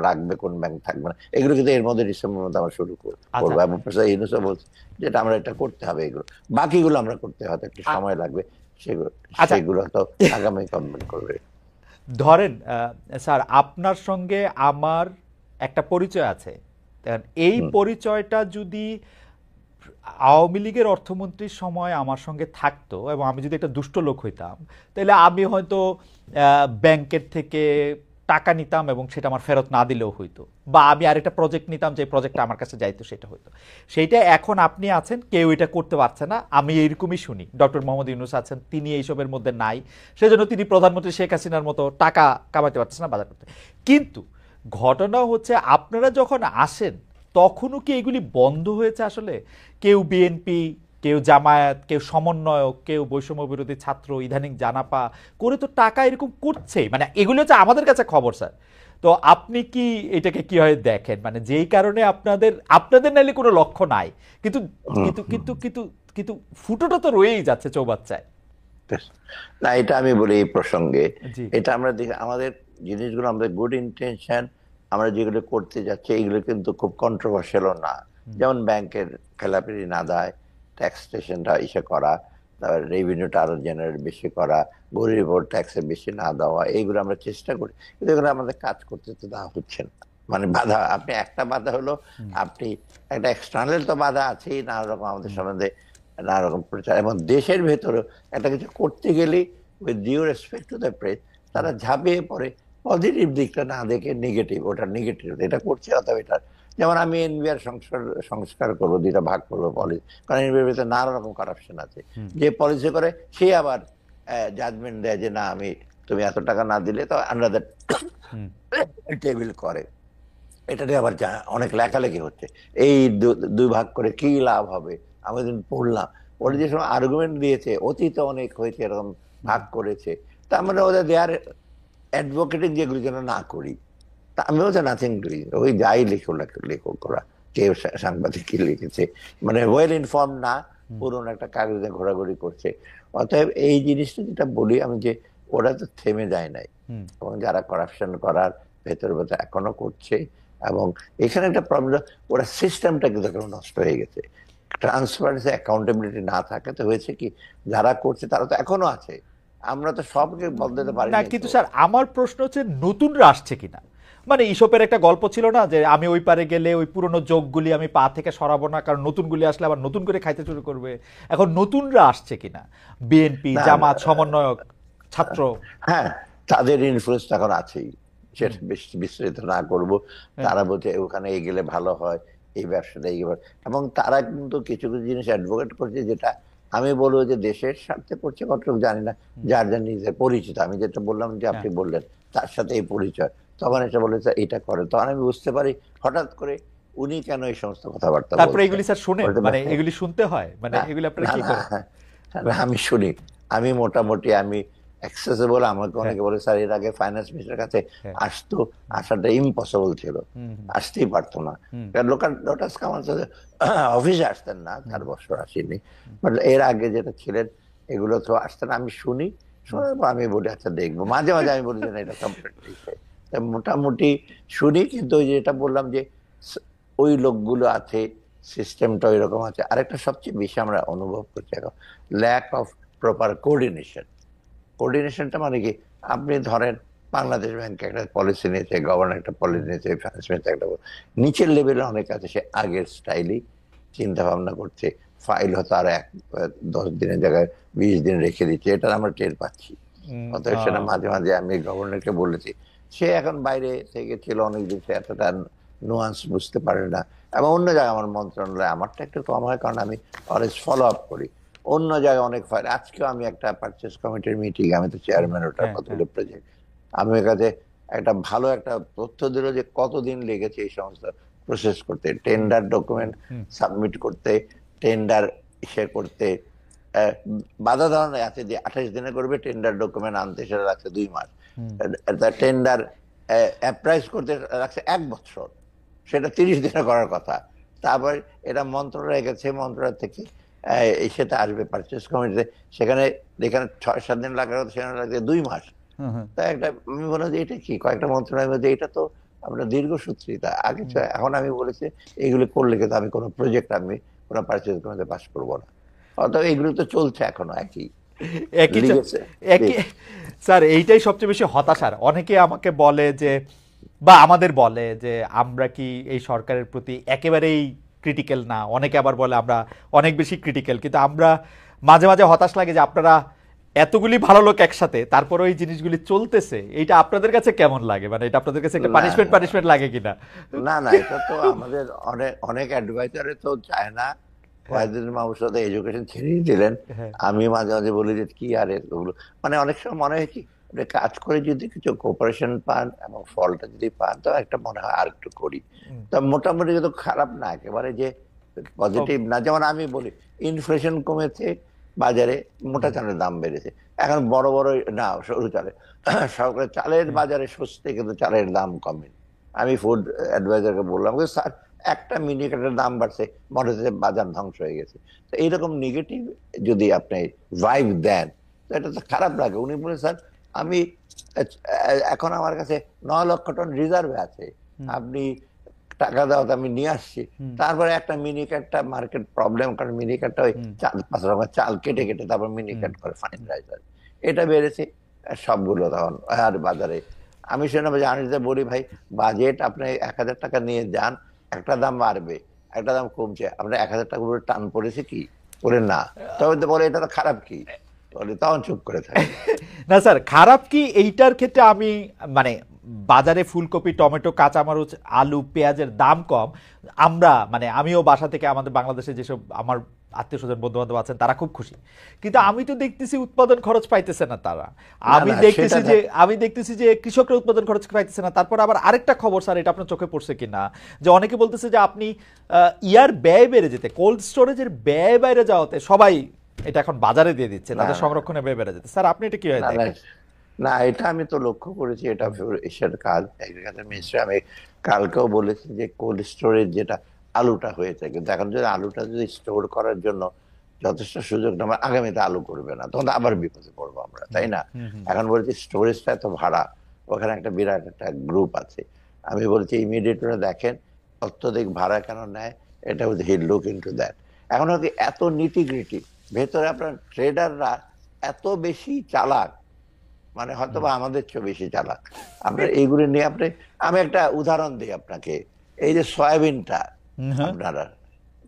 রাখবে, কোন ব্যাংক থাকবে না, এগুলো কিন্তু এর মধ্যে ডিসেম্বর মধ্যে আমরা শুরু করবো। এবং প্রফেসর ইউনূসও বলছে যেটা আমরা এটা করতে হবে, এগুলো বাকিগুলো আমরা করতে হয়তো একটু সময় লাগবে, সেগুলো তো আগামী গভর্নমেন্ট করবে। ধরেন স্যার, আপনার সঙ্গে আমার একটা পরিচয় আছে, এই পরিচয়টা যদি আওয়ামী লীগের অর্থমন্ত্রীর সময় আমার সঙ্গে থাকতো এবং আমি যদি একটা দুষ্ট লোক হইতাম, তাহলে আমি হয়তো ব্যাংকের থেকে টাকা নিতাম এবং সেটা আমার ফেরত না দিলেও হইতো, বা আমি আরেকটা প্রজেক্ট নিতাম, যে প্রজেক্টটা আমার কাছে যাইতো সেটা হইতো। সেইটা এখন আপনি আছেন, কেউ এটা করতে পারছে না, আমি এইরকমই শুনি। ডক্টর মোহাম্মদ ইউনূস আছেন, তিনি এইসবের মধ্যে নাই, সেজন্য তিনি প্রধানমন্ত্রী শেখ হাসিনার মতো টাকা কামাতে পারছেন না, বাজার করতে। কিন্তু ঘটনা হচ্ছে, আপনারা যখন আসেন তখনও কি এগুলি বন্ধ হয়েছে আসলে? কেউ বিএনপি, কেউ জামায়াত, কেউ সমন্বয়ক, কেউ বৈষম্য বিরোধী ছাত্র, ইদানিং জানাপা করে তো টাকা এরকম করছে, মানে এগুলো হচ্ছে আমাদের কাছে খবর স্যার। তো আপনি কি এটাকে কিভাবে দেখেন, মানে যেই কারণে আপনাদের নাইলে কোনো লক্ষ্য নাই, কিন্তু কিন্তু কিন্তু কিন্তু কিন্তু ফুটোটা তো রয়েই যাচ্ছে চৌবাচ্চায়। না, এটা আমি বলি এই প্রসঙ্গে, এটা আমরা দেখি আমাদের জিনিসগুলো, আমাদের গুড ইন্টেনশন আমরা যেগুলো করতে যাচ্ছি, এগুলো কিন্তু খুব কন্ট্রোভার্সিয়ালও না। যেমন ব্যাংকের খেলাপি ঋণ আদায়, ট্যাক্স স্টেশনটা ইসে করা, তারপর রেভিনিউটা আরো জেনারেট বেশি করা, গরিব ওপর ট্যাক্সে বেশি না দেওয়া, এইগুলো আমরা চেষ্টা করি, কিন্তু এগুলো আমাদের কাজ করতে তো দেওয়া হচ্ছে না। মানে বাধা, আপনি একটা বাধা হলো, আপনি একটা এক্সটার্নাল তো বাধা আছেই, নানা রকম আমাদের সম্বন্ধে নানা রকম প্রচার, এবং দেশের ভেতরে একটা কিছু করতে গেলে with due respect to the press, তারা ঝাঁপিয়ে পড়ে পজিটিভ দিকটা না দেখে নেগেটিভ, ওটা নেগেটিভ এটা করছে, অথবা এটা, যেমন আমি এনবিআর সংস্কার করবো, দুইটা ভাগ করবো পলিসি, কারণ এনবিআর ভিতরে নানা রকম কারাপশন আছে। যে পলিসি করে সে আবার জাজমেন্ট দেয় যে না, আমি তুমি এত টাকা না দিলে তো আন্ডার দ্য টেবিল করে, এটা নিয়ে আবার অনেক লেখালেখি হচ্ছে, এই দুই ভাগ করে কি লাভ হবে। আমি দিন পড়লাম, ওরা যে সময় আর্গুমেন্ট দিয়েছে, অতীতে অনেক হয়েছে এরকম ভাগ করেছে, তার মানে ওদের দেয়ার অ্যাডভোকেটিং যেগুলো যেন না করি, তা আমিও তো নাথিং ডুইং, ওই যাই লেখক ওরা, কেউ সাংবাদিক কি লিখেছে, মানে ওয়েল ইনফর্ম না, পুরোনো একটা কাগজে ঘোরাঘুরি করছে। অতএব এই জিনিসটা যেটা বলি আমি, যে ওরা তো থেমে যায় নাই, এবং যারা করাপশন করার ভেতরে ভেতরে এখনো করছে, এবং এখানে একটা প্রবলেম, ওরা সিস্টেমটা কিন্তু নষ্ট হয়ে গেছে, ট্রান্সপারেন্সি অ্যাকাউন্টেবিলিটি না থাকে তো হয়েছে কি, যারা করছে তারা তো এখনো আছে, আমরা তো সবকে বদলাতে পারি না। কিন্তু স্যার, আমার প্রশ্ন হচ্ছে নতুনরা আসছে কিনা। মানে ইসপের একটা গল্প ছিল না, যে আমি ওই পারে গেলে ওই পুরনো যোগগুলি আমি পা থেকে সরাবো না, কারণ নতুনগুলি আসলে আবার নতুন করে খাইতে শুরু করবে। এখন নতুনরা আসছে কিনা, বিএনপি, জামাত, সমন্বয়ক, ছাত্র? হ্যাঁ, তাদের ইনফ্লুয়েন্স এখন আছেই, সেটা বিস্তারিত না করব। তারা বলছে ওখানে এই গেলে ভালো হয়, এই ব্যবসাটা এই, এবং তারা কিন্তু কিছু কিছু জিনিস অ্যাডভোকেট করছে, যেটা আমি বলবো যে দেশের স্বার্থে করছে কতটুকু জানি না, যার যার নিজের পরিচিত, আমি যেটা বললাম যে আপনি বললেন তার সাথে এই পরিচয়, তখন এটা বলেছে এটা করে, তখন আমি বুঝতে পারি হঠাৎ করে উনি কেন এই সমস্ত কথাবার্তা বলছেন। তারপরে এগুলি স্যার শুনে, মানে এগুলি শুনতে হয়, মানে এগুলি আপনারা কি করেন? আমি শুনি, আমি মোটামুটি আমি অ্যাক্সেসিবল, আমাকে অনেকে বলে স্যার এর আগে ফাইন্যান্স মিনিস্টারের কাছে আসতো, আসাটা ইম্পসিবল ছিল, আসতেই পারতো না, কারণ লোটাস কামাল অফিসে আসতেন না, 4 বছর আসেনি, বাট এর আগে যেটা ছিলেন এগুলো তো আসতেন, আমি শুনি, শোনার পর আমি বলি আচ্ছা দেখবো, মাঝে মাঝে আমি বলি যে এটা কমপ্লিটলি তাই মোটামুটি শুনি, কিন্তু ওই যেটা বললাম যে ওই লোকগুলো আছে, সিস্টেমটা ওই রকম আছে। আরেকটা সবচেয়ে বেশি আমরা অনুভব করছি এখন, ল্যাক অফ প্রপার কোঅর্ডিনেশন। কোঅর্ডিনেশনটা মানে কি, আপনি ধরেন বাংলাদেশ ব্যাংক একটা পলিসি নিয়েছে, গভর্নর একটা পলিসি নিয়েছে, ফাইন্যান্স মিনিস্টার একটা, নিচের লেভেলে অনেক আছে সে আগের স্টাইলেই চিন্তা ভাবনা করছে, ফাইল হতো আর 10 দিনের জায়গায় 20 দিন রেখে দিচ্ছে, এটা আমরা টের পাচ্ছি। অতএব সেটা মাঝে মাঝে আমি গভর্নরকে বলেছি, সে এখন বাইরে থেকে ছিল অনেকদিন, সে এতটা নুয়ান্স বুঝতে পারে না। এবং অন্য জায়গায় আমার মন্ত্রণালয়, আমারটা একটু কম হয় কারণ আমি অলওয়েজ ফলো আপ করি, অন্য জায়গায় অনেক ফাইল। আজকেও আমি একটা পারচেস কমিটির মিটিং, আমি তো চেয়ারম্যান, ওটার কতগুলো প্রজেক্ট, আমি ওর কাছে একটা ভালো একটা তথ্য দিল যে কতদিন লেগেছে এই সমস্ত প্রসেস করতে, টেন্ডার ডকুমেন্ট সাবমিট করতে, টেন্ডার ইসে করতে। আহ, বাধা ধরনের আছে যে 28 দিনে করবে, টেন্ডার ডকুমেন্ট আনতে সেটা লাগছে 2 মাস, টেন্ডার অ্যাপ্রাইজ করতে লাগছে 1 বছর, সেটা 30 দিনে করার কথা। তারপর এটা মন্ত্রণালয়ে গেছে, মন্ত্রণালয় থেকে সেটা আসবে পারচেস কমিটিতে, সেখানে যেখানে 6-7 দিন লাগার কথা সেখানে লাগছে 2 মাস। তাই একটা আমি বললাম যে এটা কি, কয়েকটা মন্ত্রণালয়ের মধ্যে এটা তো আমরা দীর্ঘসূত্রিতা আগে এখন আমি বলেছি এগুলো করলে কিন্তু আমি কোনো প্রজেক্ট, আমি কোনো পারচেস কমিটিতে পাস করবো না। অতএব এগুলো তো চলছে এখনো একই একই লিগেছে। একই স্যার, এইটাই সবচেয়ে বেশি হতাশার। অনেকে আমাকে বলে যে, বা আমাদের বলে যে আমরা কি এই সরকারের প্রতি একেবারেই ক্রিটিক্যাল না, অনেকে আবার বলে আমরা অনেক বেশি ক্রিটিক্যাল। কিন্তু আমরা মাঝে মাঝে হতাশ লাগে যে আপনারা এতগুলি ভালো লোক একসাথে, তারপরে ওই জিনিসগুলি চলতেছে, এইটা আপনাদের কাছে কেমন লাগে? মানে এটা আপনাদের কাছে একটা না পানিশমেন্ট পানিশমেন্ট লাগে কিনা? না না, এটা তো আমাদের অনেক অনেক অ্যাডভাইজারে তো চায় না। ওয়াহিদুল মাহমুদ সাহেব এডুকেশন ছেড়েই দিলেন। হ্যাঁ। আমি মাঝে মাঝে বলি যে কি আর এগুলো, মানে অনেক সময় মনে হয় কি, ওটা কাজ করে যদি কিছু কোঅপারেশন পান এবং ফলটা যদি পান, তো একটা মনে হয় আর একটু করি। তো মোটামুটি কিন্তু খারাপ না, একেবারে যে পজিটিভ না। যেমন আমি বলি, ইনফ্লেশন কমেছে, বাজারে মোটা চালের দাম বেড়েছে, এখন বড় বড় না সরু চালে, সরকারের চালের বাজারে সস্তে, কিন্তু চালের দাম কমে। আমি ফুড অ্যাডভাইজারকে বললাম যে স্যার, একটা মিনিকেটের দাম বাড়ছে, মনে হচ্ছে বাজার ধ্বংস হয়ে গেছে। তো এইরকম নেগেটিভ যদি আপনি ভাইব দেন, তো এটা তো খারাপ লাগে। উনি বলে স্যার আমি এখন আমার কাছে 9 লক্ষ টন রিজার্ভে আছে, আপনি টাকা দাও, তো আমি নিয়ে আসছি। তারপরে একটা মিনিকেটটা মার্কেট প্রবলেম, কারণ মিনিকেটটা ওই 4-5 রকম চাল কেটে কেটে তারপর মিনিকেট করে ফাইন রাইসার, এটা বেড়েছে সবগুলো তখন আর বাজারে। আমি শুনে জানিতে বলি, ভাই বাজেট আপনি 1000 টাকা নিয়ে যান, একটা দাম বাড়বে, একটা দাম কমছে, আমরা 1000 টাকা করে টান পড়েছে কি বলে না, তবে তো বলে এটা তো খারাপ কি, বলে তখন চুপ করে থাকে। না স্যার, খারাপ কি এইটার ক্ষেত্রে আমি মানে বাজারে ফুলকপি, টমেটো, কাঁচামরিচ, আলু, পেঁয়াজের দাম কম, আমরা মানে আমিও বাসা থেকে আমাদের বাংলাদেশে যেসব আমার আত্মীয় স্বজন বন্ধু বান্ধব আছেন তারা খুব খুশি। কিন্তু আমি তো দেখতেছি উৎপাদন খরচ পাইতেছে না তারা। আমি না দেখতেছি সেটা যে আমি দেখতেছি যে কৃষকরা উৎপাদন খরচ পাইতেছে না। তারপর আবার আরেকটা খবর স্যার, এটা আপনার চোখে পড়ছে কিনা, যে অনেকে বলতেছে যে আপনি ইয়ার ব্যয় বেড়ে যেতে, কোল্ড স্টোরেজের ব্যয় বাইরে যাওয়াতে সবাই এটা এখন বাজারে দিয়ে দিচ্ছে, না তাদের সংরক্ষণে ব্যয় বেড়ে যেতে। স্যার আপনি এটা কিভাবে না না দেখেন? না, এটা আমি তো লক্ষ্য করেছি, এটা এশিয়ার কাজ, এগ্রিকালচার মিনিস্ট্রি। আমি কালকেও বলেছি যে কোল্ড স্টোরেজ যেটা আলুটা হয়েছে, কিন্তু এখন যদি আলুটা যদি স্টোর করার জন্য যথেষ্ট সুযোগ না, আমার আগামীতে আলু করবে না, তখন আবার বিপদে পড়বো আমরা, তাই না? এখন বলছি স্টোরেজটা এত ভাড়া, ওখানে একটা বিরাট একটা গ্রুপ আছে। আমি বলছি ইমিডিয়েট দেখেন অত্যধিক ভাড়া কেন নেয়, এটা হচ্ছে হি লুক ইনটু দ্যাট। এখন হচ্ছে এত নিটিগ্রিটি, ভেতরে আপনার ট্রেডাররা এত বেশি চালাক, মানে হয়তো বা আমাদের চেয়ে বেশি চালাক। আপনার এইগুলি নিয়ে আপনি, আমি একটা উদাহরণ দিই আপনাকে, এই যে সয়াবিনটা, আপনারা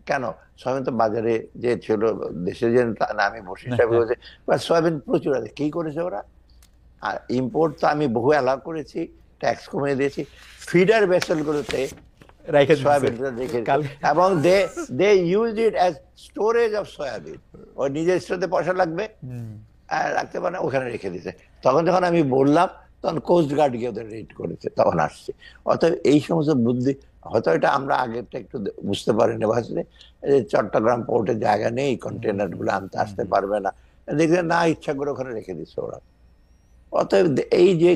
কেন সয়াবিন তো বাজারে যে ছিল, দেশে যে না, আমি বসে হিসাবে বলছি, সয়াবিন প্রচুর আছে, কি করেছে ওরা? আর ইম্পোর্ট তো আমি বহু অ্যালাউ করেছি, ট্যাক্স কমিয়ে দিয়েছি, ফিডার ভেসেল গুলোতে রেখে দিচ্ছে সয়াবিনটা রেখে, এবং they use it as storage of soybean. ওই নিজের স্টোরে পয়সা লাগবে রাখতে পারে না, ওখানে রেখে দিতে। তখন যখন আমি বললাম, তখন কোস্ট গার্ড গিয়ে ওদের রেড করেছে, তখন আসছে। অতএব এই সমস্ত বুদ্ধি, হয়তো এটা আমরা আগেরটা একটু বুঝতে পারিনি, ভাবছি চট্টগ্রাম পোর্টে জায়গা নেই, কন্টেনার গুলো আনতে আসতে পারবে না, দেখলে না ইচ্ছা করে ওখানে রেখে দিচ্ছে ওরা। অতএব এই যে,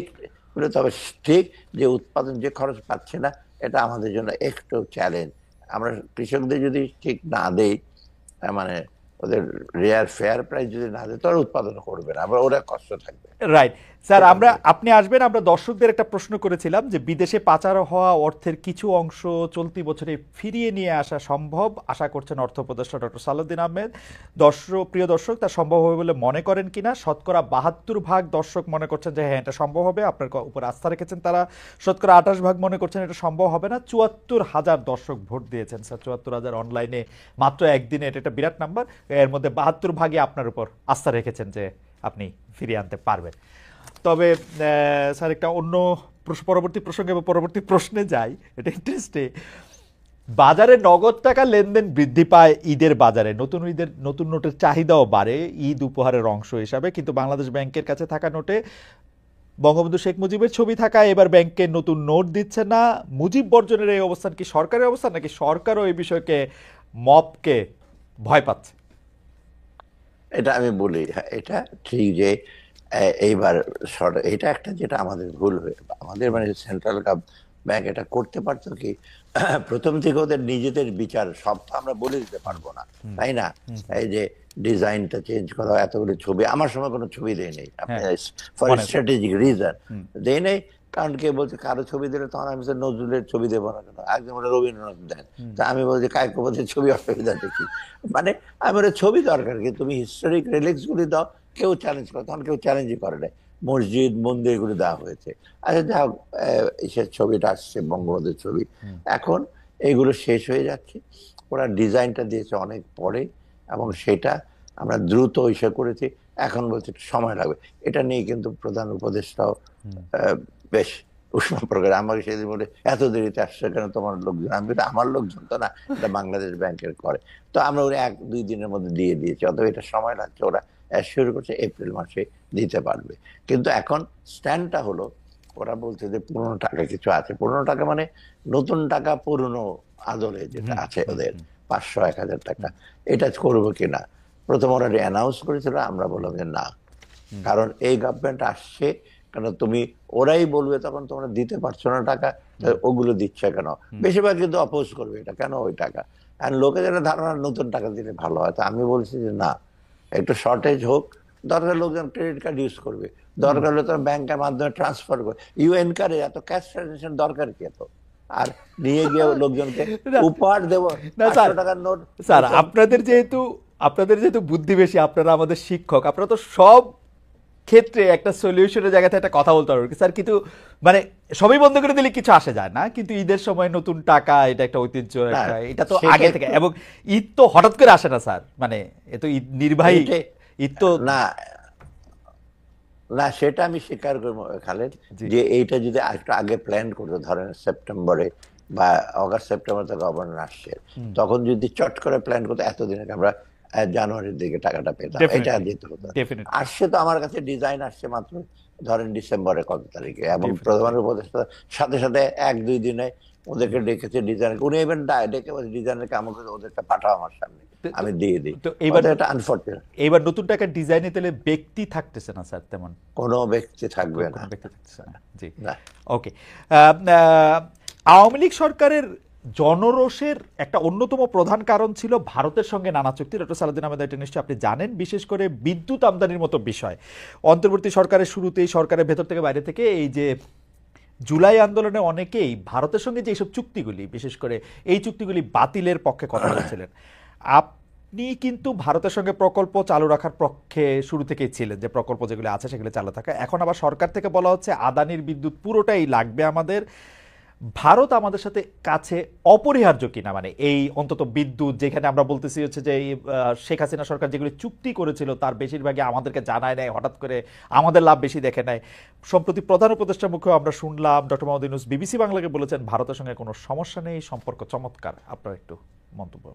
তবে ঠিক যে উৎপাদন যে খরচ পাচ্ছে না, এটা আমাদের জন্য একটু চ্যালেঞ্জ। আমরা কৃষকদের যদি ঠিক না দেই, মানে ওদের রেয়ার ফেয়ার প্রাইস যদি না দেয়, তাহলে উৎপাদন করবে না, আবার ওরা কষ্ট থাকবে। রাইট স্যার আপনি আসবেন, আমরা দর্শকদের একটা প্রশ্ন করেছিলাম যে বিদেশে পাচার হওয়া অর্থের কিছু অংশ চলতি বছরে ফিরিয়ে নিয়ে আসা সম্ভব, আশা করছেন অর্থ উপদেষ্টা ডক্টর সালাউদ্দিন আহমেদ। প্রিয় দর্শক, তা সম্ভব হবে বলে মনে করেন কিনা? শতকরা 72% দর্শক মনে করছেন যে হ্যাঁ এটা সম্ভব হবে, আপনার উপর আস্থা রেখেছেন তারা। শতকরা 28% মনে করছেন এটা সম্ভব হবে না। 74,000 দর্শক ভোট দিয়েছেন স্যার, 74,000 অনলাইনে মাত্র একদিনে, এটা একটা বিরাট নাম্বার। এর মধ্যে 72% আপনার উপর আস্থা রেখেছেন যে আপনি ফিরিয়ে আনতে পারবেন। তবে স্যার একটা অন্য পরবর্তী প্রসঙ্গে বা পরবর্তী প্রশ্নে যাই, এটা ইন্টারেস্টে। বাজারে নগদ টাকা লেনদেন বৃদ্ধি পায় ঈদের বাজারে, নতুন নোটের চাহিদাও বাড়ে ঈদ উপহারের অংশ হিসাবে, কিন্তু বাংলাদেশ ব্যাংকের কাছে থাকা নোটে বঙ্গবন্ধু শেখ মুজিবের ছবি থাকায় এবার ব্যাংকে নতুন নোট দিচ্ছে না। মুজিব বর্জনের এই অবস্থান কি সরকারের অবস্থান, নাকি সরকারও এই বিষয়কে মপকে ভয় পাচ্ছে? এটা আমি বলি, হ্যাঁ এটা ঠিক যে এইবার এটা একটা যেটা আমাদের ভুল হয়ে, আমাদের মানে সেন্ট্রাল ব্যাংক এটা করতে পারতো কি, প্রথম থেকে ওদের নিজেদের বিচার সব তো আমরা বলে দিতে পারবো না, তাই না? এই যে ডিজাইনটা চেঞ্জ করা, এতগুলো ছবি, আমার সময় কোনো ছবি দেয় নেই, ফর স্ট্র্যাটেজিক রিজন দেয় নেই। কারণ কে বলছে কারো ছবি দিলে তখন আমি নজরুলের ছবি দেবো না কেন, একদম ওরা রবীন্দ্রনাথ দেন, তা আমি বলছি কায়কোপথের ছবি, অসুবিধা দেখি। মানে আমি ওরা ছবি দরকার কি, তুমি হিস্টোরিক রিলিক্স গুলি দাও, কেউ চ্যালেঞ্জ করে, তখন কেউ চ্যালেঞ্জই করে না। মসজিদ মন্দির এগুলো দেওয়া হয়েছে, আচ্ছা যা হোক, এসের ছবিটা আসছে বঙ্গবন্ধুর ছবি, এখন এইগুলো শেষ হয়ে যাচ্ছে। ওরা ডিজাইনটা দিয়েছে অনেক পরে, এবং সেটা আমরা দ্রুত ইসে করেছি, এখন বলছে একটু সময় লাগবে। এটা নিয়ে কিন্তু প্রধান উপদেষ্টাও বেশ উষ্ণ প্রকার আমাকে সেদিন বলে, এত দেরিতে আসছে কেন তোমার লোকজন? আমি বলি আমার লোকজন তো না, এটা বাংলাদেশ ব্যাংকের করে। তো আমরা ওরা 1-2 দিনের মধ্যে দিয়ে দিয়েছি, অথবা এটা সময় লাগছে, ওরা শুরু করছে এপ্রিল মাসে দিতে পারবে। কিন্তু এখন স্ট্যান্ডটা হলো, ওরা বলছে যে পুরনো টাকা কিছু আছে, পুরনো টাকা মানে নতুন টাকা পুরনো আদলে যেটা আছে ওদের 500-1000 টাকা, এটা করবো কিনা। প্রথম ওরা অ্যানাউন্স করেছিল, আমরা বললাম যে না, কারণ এই গভর্নমেন্ট আসছে কেন, তুমি ওরাই বলবে তখন তোমরা দিতে পারছো না টাকা, ওগুলো দিচ্ছে কেন, বেশিরভাগ কিন্তু অপোজ করবে এটা কেন ওই টাকা। আর লোকে যারা ধারণা নতুন টাকা দিলে ভালো হয়, তো আমি বলছি যে না, একটু শর্টেজ হোক, দরকার লোকজন ক্রেডিট কার্ড ইউজ করবে, দরকার হলে তোমার ব্যাংকের মাধ্যমে ট্রান্সফার করবে, ইউএন কার্ডে এত ক্যাশ ট্রানজাকশন দরকার কি এত? আর নিয়ে গিয়ে লোকজনকে উপহার দেবো 500 টাকার নোট। স্যার আপনাদের যেহেতু বুদ্ধি বেশি, আপনারা আমাদের শিক্ষক, আপনারা তো সব ক্ষেত্রে একটা সলিউশনের জায়গাতে একটা কথা বলতে পারবেন স্যার, কিন্তু মানে সবই বন্ধ করে দিলে কিছু আসে যায় না, কিন্তু ঈদের সময় নতুন টাকা, এটা একটা ঐতিহ্য, এটা তো আগে থেকে, এবং ঈদ তো হঠাৎ করে আসে না স্যার, মানে এ তো ঈদ নির্বাহী, ঈদ তো না না, সেটা আমি স্বীকার করবো খালেদ, যে এইটা যদি একটু আগে প্ল্যান করতো, ধরেন সেপ্টেম্বরে বা অগাস্ট সেপ্টেম্বর থেকে গভর্নর আসছে, তখন যদি চট করে প্ল্যান করতো, এতদিন আগে আমরা জানুয়ারির দিকে টাকাটা পেতাম, এটা দিতে হতো। আসছে তো আমার কাছে ডিজাইন আসছে মাত্র ধরেন ডিসেম্বরের কত তারিখে, এবং প্রধান উপদেষ্টা সাথে সাথে 1-2 দিনে ওদেরকে ডেকেছে ডিজাইন, উনি এবার ডেকে ডিজাইনারকে আমাকে ওদেরকে পাঠাও আমার সামনে, আমি দিয়ে দিই। তো এটা আনফরচুনেট, এইবার নতুন টাকার ডিজাইনে তাহলে ব্যক্তি থাকতেছে না স্যার, তেমন কোনো ব্যক্তি থাকবে না, জি ওকে। আওয়ামী লীগ সরকারের জনরোষের একটা অন্যতম প্রধান কারণ ছিল ভারতের সঙ্গে নানা চুক্তি। ডক্টর সালাউদ্দিন আহমেদ, এটা নিশ্চয়ই আপনি জানেন, বিশেষ করে বিদ্যুৎ আমদানির মতো বিষয়। অন্তর্বর্তী সরকারের শুরুতেই সরকারের ভেতর থেকে বাইরে থেকে এই যে জুলাই আন্দোলনে অনেকেই ভারতের সঙ্গে যে এইসব চুক্তিগুলি, বিশেষ করে এই চুক্তিগুলি বাতিলের পক্ষে কথা বলছিলেন। আপনি কিন্তু ভারতের সঙ্গে প্রকল্প চালু রাখার পক্ষে শুরু থেকেই ছিলেন, যে প্রকল্প যেগুলো আছে সেগুলো চালু থাকা। এখন আবার সরকার থেকে বলা হচ্ছে আদানির বিদ্যুৎ পুরোটাই লাগবে আমাদের। ভারত আমাদের সাথে কাছে অপরিহার্য কিনা, মানে এই অন্তত বিদ্যুৎ, যেখানে আমরা বলতেছি হচ্ছে যে এই শেখ হাসিনা সরকার যেগুলি চুক্তি করেছিল তার বেশিরভাগই আমাদেরকে জানায় নেয়, হঠাৎ করে আমাদের লাভ বেশি দেখে নেয়। সম্প্রতি প্রধান উপদেষ্টার মুখেও আমরা শুনলাম, ডক্টর মোহাম্মদ ইউনূস বিবিসি বাংলাকে বলেছেন ভারতের সঙ্গে কোনো সমস্যা নেই, সম্পর্ক চমৎকার। আপনার একটু মন্তব্য।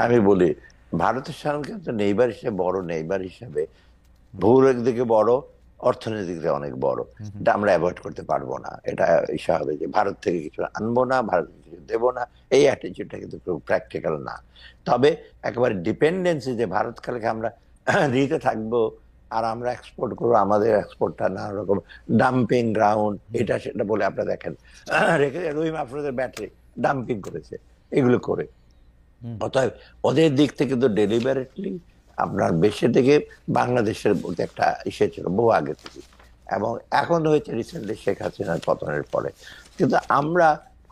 আমি বলি, ভারতের সঙ্গে কিন্তু নেইবার হিসেবে, বড় নেইবার হিসেবে, ভৌগোলিক দিকে বড়, অর্থনৈতিক দিকে অনেক বড়, এটা আমরা অ্যাভয়েড করতে পারবো না। এটা ইচ্ছা হবে যে ভারত থেকে কিছু আনবো না, ভারত কিছু দেবো না, এই অ্যাটিচিউডটা কিন্তু খুব প্র্যাকটিক্যাল না। তবে একেবারে ডিপেন্ডেন্সি যে ভারত কালকে আমরা দিতে থাকবো আর আমরা এক্সপোর্ট করবো, আমাদের এক্সপোর্টটা নানা রকম ডাম্পিং গ্রাউন্ড, এটা সেটা বলে আপনারা দেখেন রেখে রহিম আফরোজের ব্যাটারি ডাম্পিং করেছে, এগুলো করে। অতএব ওদের দিক থেকে তো ডেলিভারেটলি আপনার বেশি থেকে বাংলাদেশের মধ্যে একটা ইসে ছিল বহু আগে থেকে, এবং এখন হয়েছে রিসেন্টলি শেখ হাসিনার পতনের পরে। কিন্তু আমরা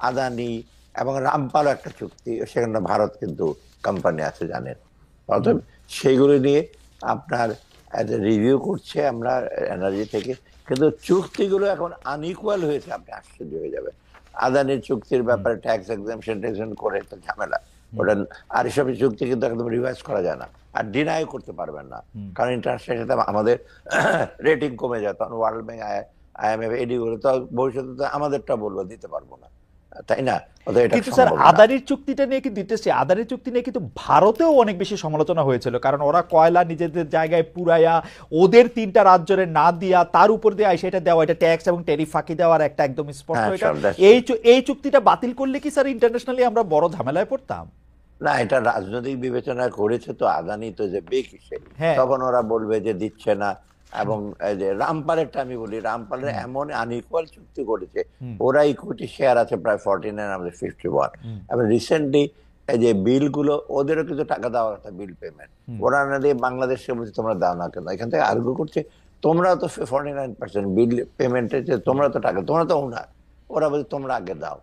আদানি এবং রামপালও একটা চুক্তি, সেখানে ভারত কিন্তু কোম্পানি আছে জানেন, অতএব সেইগুলো নিয়ে আপনার রিভিউ করছে আমরা এনার্জি থেকে। কিন্তু চুক্তিগুলো এখন আনইকুয়াল হয়েছে, আপনি আশ্চর্য হয়ে যাবেন। আদানির চুক্তির ব্যাপারে ট্যাক্স এক্সাম্পশন করে তো ঝামেলা ওটা, আর এসব চুক্তি কিন্তু একদম রিভাইজ করা যায় না, আর ডিনাই করতে পারবেন না, কারণ ইন্টারন্যাশনাল সাথে আমাদের রেটিং কমে যায়, তখন ওয়ার্ল্ড ব্যাংক IMF এডি গুলো তো ভবিষ্যতে তো আমাদেরটা বলবো দিতে পারবো না, তাই না? এটা কিন্তু স্যার আদানির চুক্তিটা নিয়ে কিন্তু আদানির চুক্তি নিয়ে কিন্তু ভারতেও অনেক বেশি সমালোচনা হয়েছিল, কারণ ওরা কয়লা নিজেদের জায়গায় পুরাইয়া ওদের 3টা রাজ্যের না দিয়া তার উপর দিয়ে সেটা দেওয়া, এটা ট্যাক্স এবং ট্যারিফ ফাঁকি দেওয়ার একটা একদম স্পষ্ট। এই চুক্তিটা বাতিল করলে কি স্যার ইন্টারন্যাশনালি আমরা বড় ঝামেলায় পড়তাম? না, এটা রাজনৈতিক বিবেচনা করেছে তো, আদানি তো যে বেকিসে, তখন ওরা বলবে যে দিচ্ছে না। এবং এই যে রামপালেরটা আমি বলি, রামপালের এমন আনইকুয়াল চুক্তি করেছে, ওরা ইকুইটি শেয়ার আছে প্রায় 49, আমাদের 51। এবং রিসেন্টলি এই যে বিলগুলো, ওদেরও কিছু টাকা দেওয়ার একটা বিল পেমেন্ট, ওরা না দিয়ে বাংলাদেশকে বলছে তোমরা দাও না কেন। এখান থেকে আর্গু করছে তোমরা তো 49% বিল পেমেন্টের, তোমরা তো টাকা, তোমরা তো ওনার, ওরা বলছে তোমরা আগে দাও,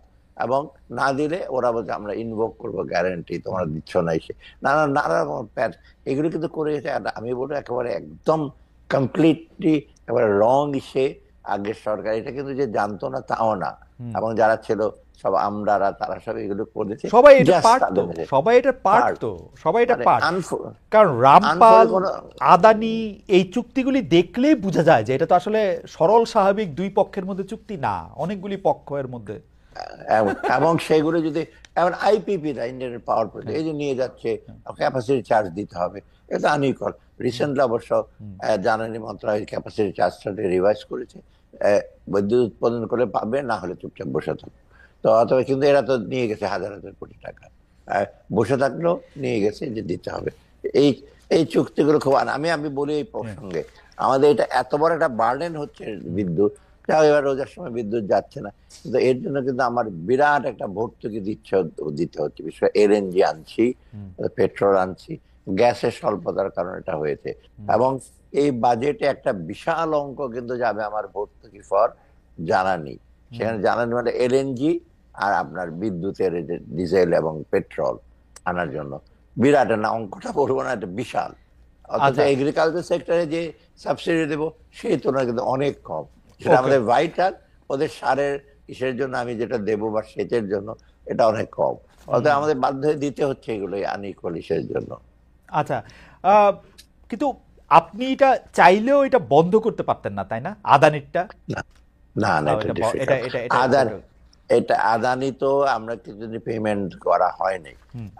এবং না দিলে ওরা বলছে আমরা ইনভোক করবো গ্যারান্টি, তোমরা দিচ্ছ না এসে নানা নানা প্যাচ এগুলো কিন্তু করে গেছে। আমি বলবো একেবারে একদম কমপ্লিটলি একেবারে রং ইসে আগের সরকার, এটা কিন্তু যে জানতো না তাও না, এবং যারা ছিল সব আমরারা তারা সব এগুলো করেছে, সবাই এটা পারতো, কারণ রামপাল আদানি এই চুক্তিগুলি দেখলেই বোঝা যায় যে এটা তো আসলে সরল স্বাভাবিক দুই পক্ষের মধ্যে চুক্তি না, অনেকগুলি পক্ষের মধ্যে। এবং সেগুলো যদি এমন আইপিপি রা ইন্ডিয়ান পাওয়ার প্রজেক্ট এই যে নিয়ে যাচ্ছে, ক্যাপাসিটি চার্জ দিতে হবে, এটা আনইকুয়াল। রিসেন্টলি অবশ্য জ্বালানি মন্ত্রণালয় ক্যাপাসিটি চার্জটাকে রিভাইজ করেছে, বিদ্যুৎ উৎপাদন করে পাবে, না হলে চুপচাপ বসে থাকবে। তো অথবা কিন্তু এরা তো নিয়ে গেছে হাজার হাজার কোটি টাকা, বসে থাকলেও নিয়ে গেছে যে দিতে হবে। এই এই চুক্তিগুলো খুব, আমি বলি এই প্রসঙ্গে আমাদের এটা এত বড় একটা বার্ডেন হচ্ছে বিদ্যুৎ, এবার রোজার সময় বিদ্যুৎ যাচ্ছে না, কিন্তু এর জন্য কিন্তু আমার বিরাট একটা ভর্তুকি দিতে হচ্ছে। বিশেষ করে LNG আনছি, পেট্রোল আনছি, গ্যাসের স্বল্পতার কারণে এটা হয়েছে। এবং এই বাজেটে একটা বিশাল অঙ্ক কিন্তু যাবে আমার ভর্তুকি ফর জ্বালানি, সেখানে জ্বালানি মানে LNG আর আপনার বিদ্যুতের ডিজেল এবং পেট্রোল আনার জন্য বিরাট না, অঙ্কটা বলবো না, এটা বিশাল। অথচ এগ্রিকালচার সেক্টরে যে সাবসিডি দেবো সেই তুলনায় কিন্তু অনেক কম, সেটা আমাদের ভাইটাল, ওদের সারের কিসের জন্য আমি যেটা দেবো বা সেচের জন্য এটা অনেক কম, অতএব আমাদের বাধ্য হয়ে দিতে হচ্ছে এগুলো আনইকুয়াল ইসের জন্য। আচ্ছা, কিন্তু আপনি এটা চাইলেও এটা বন্ধ করতে পারতেন না, তাই না? আদানিরটা না না, এটা আদানি তো আমরা কিছুদিন পেমেন্ট করা হয়নি,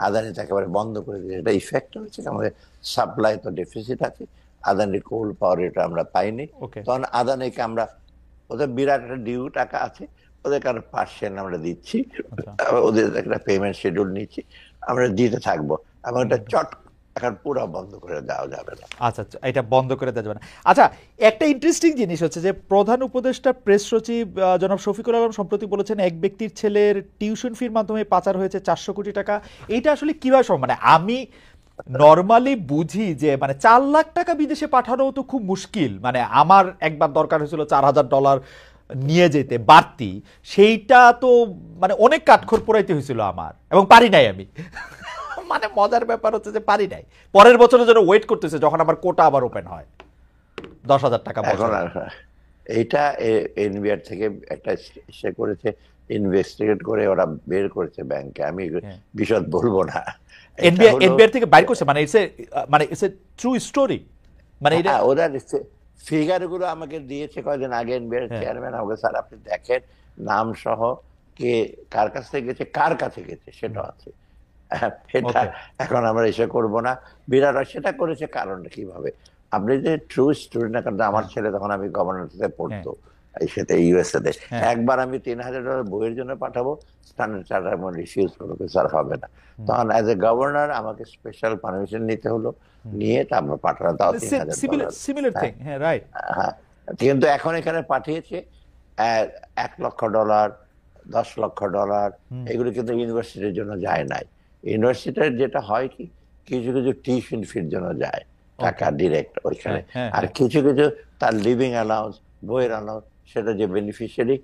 আদানি তো একেবারে বন্ধ করে দিয়েছে। এটা ইফেক্ট হয়েছে, আমাদের সাপ্লাই তো ডেফিসিট আছে, আদানির কোল পাওয়ার এটা আমরা পাইনি, তখন আদানিকে আমরা, ওদের বিরাট একটা ডিউ টাকা আছে, ওদের কারণে পার্সেন্ট আমরা দিচ্ছি, ওদের একটা পেমেন্ট শিডিউল নিচ্ছি, আমরা দিতে থাকবো, এবং এটা চট এখন পুরো বন্ধ করে দেওয়া যাবে না। আচ্ছা, এটা বন্ধ করে দেওয়া যাবে না। আচ্ছা, একটা ইন্টারেস্টিং জিনিস হচ্ছে যে প্রধান উপদেষ্টা প্রেস সচিব জনাব শফিকুল আলম সম্প্রতি বলেছেন এক ব্যক্তির ছেলের টিউশন ফির মাধ্যমে পাচার হয়েছে 400 কোটি টাকা। এইটা আসলে কিভাবে সম্ভব? মানে আমি নর্মালি বুঝি যে মানে 4 লাখ টাকা বিদেশে পাঠানো তো খুব মুশকিল, মানে আমার একবার দরকার হয়েছিল $4000 নিয়ে যেতে বাড়তি, সেইটা তো মানে অনেক কাঠখড় পোড়াইতে হয়েছিল আমার, এবং পারি নাই আমি। মানে মজার ব্যাপার হচ্ছে যে পারি নাই, পরের বছরের জন্য ওয়েট করতেছে যখন আমার কোটা আবার ওপেন হয় 10,000 টাকা। এইটা এনবিআর থেকে একটা সে করেছে, ইনভেস্টিগেট করে ওরা বের করেছে ব্যাংকে, আমি বিশদ বলবো না। এনবিআর থেকে বাইর করছে, মানে ইটস এ ট্রু স্টোরি, মানে এটা ওরা ফিগার গুলো আমাকে দিয়েছে কয়েকদিন আগে এনবিআর চেয়ারম্যান, আমাকে স্যার আপনি দেখেন নাম সহ কে কার কাছ থেকে গেছে, কার কাছে গেছে সেটা আছে। এটা এখন আমরা এসে করবো না, বিরাট সেটা করেছে কারণটা কিভাবে, আপনি যে ট্রু স্টোরি না, কারণ আমার ছেলে তখন আমি গভর্নমেন্টে পড়তো সেটা ইউএসএ তে, একবার আমি $3000 বইয়ের জন্য পাঠাবো, স্ট্যান্ডার্ড চার্টার রিফিউজ করবো, স্যার হবে না, তখন অ্যাজ এ গভর্নর আমাকে স্পেশাল পারমিশন নিতে হলো, নিয়ে তারপর পাঠানো, তাও $3000। হ্যাঁ, কিন্তু এখন এখানে পাঠিয়েছে $1 লক্ষ, $10 লক্ষ, এগুলো কিন্তু ইউনিভার্সিটির জন্য যায় নাই। ইউনিভার্সিটির যেটা হয় কি, কিছু কিছু টিউশন ফির জন্য যায় টাকা ডিরেক্ট ওইখানে, আর কিছু কিছু তার লিভিং অ্যালাউন্স বইয়ের আনো, সেটা যে বেনিফিশিয়ারি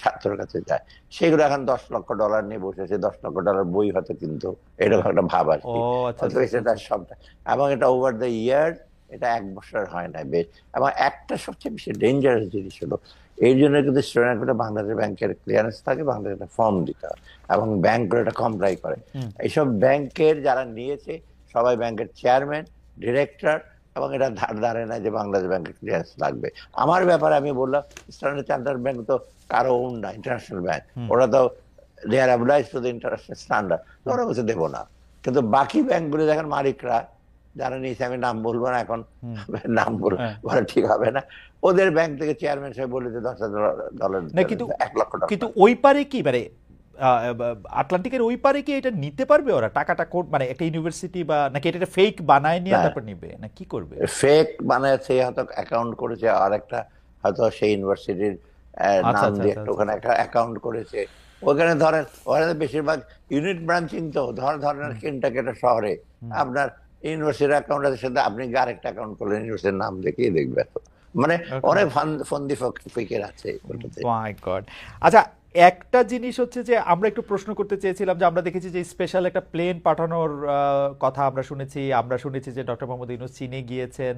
ছাত্রের কাছে যায়, সেগুলো এখন $10 লক্ষ নিয়ে বসেছে, $10 লক্ষ বই হয়তো, কিন্তু এরকম হ্যাঁ। একটা ভাব আর ও কি। আচ্ছা আচ্ছা অথবা আচ্ছা সেটা আচ্ছা। সবটা, এবং এটা ওভার দ্য ইয়ার, এটা 1 বছর হয় না বেশ। এবং একটা সবচেয়ে বেশি ডেঞ্জারাস জিনিস হলো, এই জন্য কিন্তু স্টুডেন্টগুলো বাংলাদেশ ব্যাংকের ক্লিয়ারেন্স থাকে, বাংলাদেশ একটা ফর্ম দিতে হয়, এবং ব্যাংকগুলো এটা কমপ্লাই করে। হুম। এইসব ব্যাংকের যারা নিয়েছে সবাই ব্যাংকের চেয়ারম্যান, ডিরেক্টর, এবং এটা ধার ধারে না যে বাংলাদেশ ব্যাংকের ক্লিয়ারেন্স লাগবে। আমার ব্যাপারে আমি বললাম, স্ট্যান্ডার্ড চার্টার্ড ব্যাংক তো কারো ওন না, ইন্টারন্যাশনাল ব্যাংক, হুম। ওরা তো they are oblige to the international standard, তো ওরা বলছে দেবো না। কিন্তু বাকি ব্যাংকগুলো দেখেন মালিকরা যারা নিয়েছে, আমি নাম বলবো না এখন, হুম। নাম হ্যাঁ। বলা ঠিক হবে না, ওদের ব্যাংক থেকে চেয়ারম্যান সাহেব বলেছে $10,000 না দিতে কিন্তু হবে, $1 লক্ষ। কিন্তু ওই পারে কি মানে আটলান্টিকের ওই পারে কি এটা নিতে পারবে ওরা টাকাটা মানে একটা ইউনিভার্সিটি, বা নাকি এটা ফেক বানায় নিয়ে না, তারপর নিবে, না কি করবে? ফেক বানাচ্ছে, হয়তো অ্যাকাউন্ট করেছে, আর একটা হয়তো সেই ইউনিভার্সিটির আচ্ছা নাম আচ্ছা দিয়ে আচ্ছা একটা আচ্ছা ওখানে আচ্ছা। একটা অ্যাকাউন্ট করেছে। ওখানে ধরেন ওখানে বেশিরভাগ ইউনিট ব্রাঞ্চিং, তো ধরেন হুম। কেন্টাকি শহরে হুম। আপনার ইউনিভার্সিটির অ্যাকাউন্ট আছে, সাথে আপনি আরেকটা অ্যাকাউন্ট করলেন, ইউনিভার্সিটির নাম দেখিয়ে দেখবে তো। মানে ওকে। অনেক ফন্দি ফিকের আছে ওটাতে। মাই গড। আচ্ছা, একটা জিনিস হচ্ছে যে আমরা একটু প্রশ্ন করতে চেয়েছিলাম যে আমরা দেখেছি যে স্পেশাল একটা প্লেন পাঠানোর কথা আমরা শুনেছি যে ডক্টর মোহাম্মদ ইউনূস চীনে গিয়েছেন।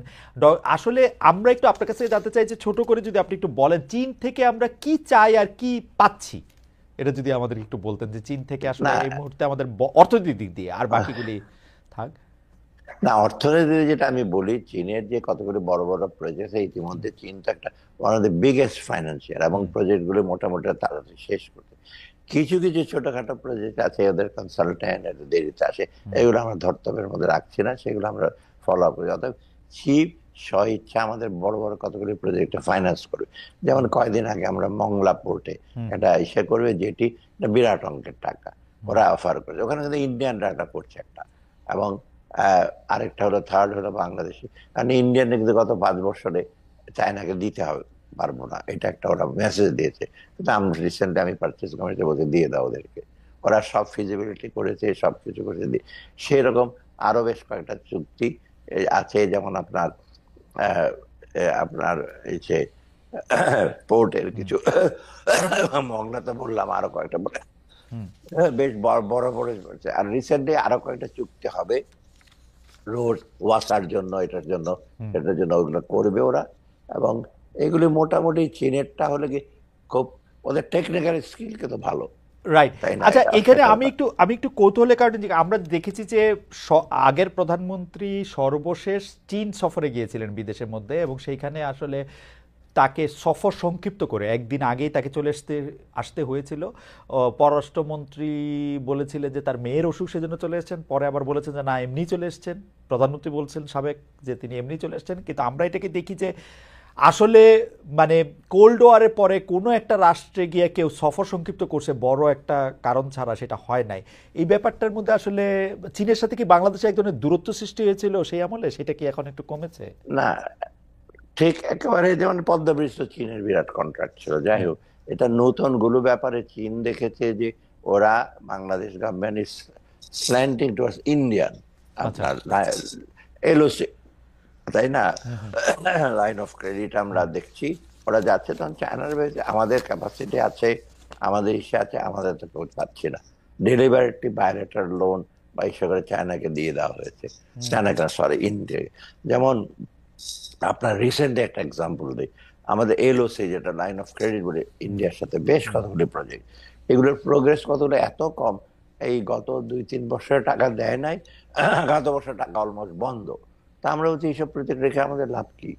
আসলে আমরা একটু আপনার কাছে জানতে চাই যে ছোট করে যদি আপনি একটু বলেন চীন থেকে আমরা কি চাই আর কি পাচ্ছি, এটা যদি আমাদের একটু বলতেন যে চীন থেকে আসলে না, এই মুহূর্তে আমাদের অর্থনৈতিক দিক দিয়ে, আর বাকিগুলি থাক। না, অর্থনীতিতে যেটা আমি বলি, চীনের যে কতগুলি বড় বড় প্রজেক্ট, হুম। ইতিমধ্যে চীন তো একটা one of the biggest financial, এবং হুম। প্রজেক্ট গুলো মোটামুটি তাড়াতাড়ি শেষ করতে। কিছু কিছু ছোটখাটো প্রজেক্ট আছে, ওদের কনসালটেন্ট একটু দেরিতে আসে, হুম। এগুলো আমরা ধর্তব্যের মধ্যে রাখছি না, সেগুলো আমরা ফলো আপ করি। অর্থাৎ চিফ স্বইচ্ছা আমাদের বড় বড় কতগুলি প্রজেক্ট ফাইন্যান্স করবে। যেমন হুম। কয়দিন আগে আমরা মংলা পোর্টে হুম। একটা ইসে করবে, যেটি একটা বিরাট অঙ্কের টাকা হুম। ওরা অফার করেছে। ওখানে কিন্তু ইন্ডিয়ান ডাটা করছে একটা, এবং আরেকটা হলো, থার্ড হলো বাংলাদেশি। কারণ ইন্ডিয়ান কিন্তু গত 5 বছরে চায়নাকে দিতে হবে পারবো না, এটা একটা ওরা মেসেজ দিয়েছে। কিন্তু আমি রিসেন্টলি আমি পারচেজ কমিটি বলতে দিয়ে দাও ওদেরকে, ওরা সব ফিজিবিলিটি করেছে, সবকিছু করেছে। সেরকম আরো বেশ কয়েকটা চুক্তি আছে, যেমন আপনার আপনার এই যে পোর্টের হুম। কিছু, মংলা তো বললাম, আরো কয়েকটা বলে হুম। বেশ বড় বড় বড় হচ্ছে। আর রিসেন্টলি আরো কয়েকটা চুক্তি হবে রোড ওয়াসার জন্য, এটার জন্য, হুম। সেটার জন্য, ওগুলো করবে ওরা। এবং এগুলি মোটামুটি চীনেরটা হলে কি, খুব ওদের টেকনিক্যাল স্কিল কিন্তু ভালো, রাইট। তাই না? আচ্ছা, এটা এখানে একটা আমি ব্যাপার। একটু কৌতূহলের কারণে আমরা দেখেছি যে আগের প্রধানমন্ত্রী সর্বশেষ চীন সফরে গিয়েছিলেন বিদেশের মধ্যে, এবং সেইখানে আসলে তাকে সফর সংক্ষিপ্ত করে একদিন আগেই তাকে চলে আসতে হয়েছিল। পররাষ্ট্রমন্ত্রী বলেছিলেন যে তার মেয়ের অসুখ, সেজন্য চলে এসেছেন, পরে আবার বলেছেন যে না এমনি চলে এসেছেন। প্রধানমন্ত্রী বলছেন সাবেক যে তিনি এমনি চলে এসেছেন, কিন্তু আমরা এটাকে দেখি যে আসলে মানে কোল্ড ওয়ারের পরে কোনো একটা রাষ্ট্রে গিয়ে কেউ সফর সংক্ষিপ্ত করছে বড় একটা কারণ ছাড়া, সেটা হয় নাই। এই ব্যাপারটার মধ্যে আসলে চীনের সাথে কি বাংলাদেশে এক ধরনের দূরত্ব সৃষ্টি হয়েছিল সেই আমলে, সেটা কি এখন একটু কমেছে? না, ঠিক একেবারে, যেমন পদ্মা ব্রিজ তো চীনের বিরাট কন্ট্রাক্ট ছিল, যাই হুম। হোক। এটা নতুন গুলো ব্যাপারে চীন দেখেছে যে ওরা, Bangladesh government is slanting towards Indian আচ্ছা। আপনার এলওসি, তাই না? হুম। হুম। লাইন অফ ক্রেডিট আমরা হুম। দেখছি ওরা যাচ্ছে, তখন চায়নার বেশি আমাদের ক্যাপাসিটি আছে, আমাদের ইসে আছে, আমাদের তো কেউ চাচ্ছি না। ডেলিভারি বায়োলেটার লোন বা ইসে করে চায়নাকে দিয়ে দেওয়া হয়েছে, হুম। চায়নাকে সরি ইন্ডিয়া। যেমন আপনার রিসেন্ট একটা এক্সাম্পল দিই, আমাদের এলওসি যেটা লাইন অফ ক্রেডিট বলে হুম। ইন্ডিয়ার সাথে বেশ হুম। কতগুলি প্রজেক্ট, এগুলোর প্রোগ্রেস কতগুলো এত কম, এই গত 2-3 বছরে টাকা দেয় নাই, গত বছর টাকা অলমোস্ট বন্ধ। তা আমরা বলছি এইসব প্রজেক্ট রেখে আমাদের লাভ কি?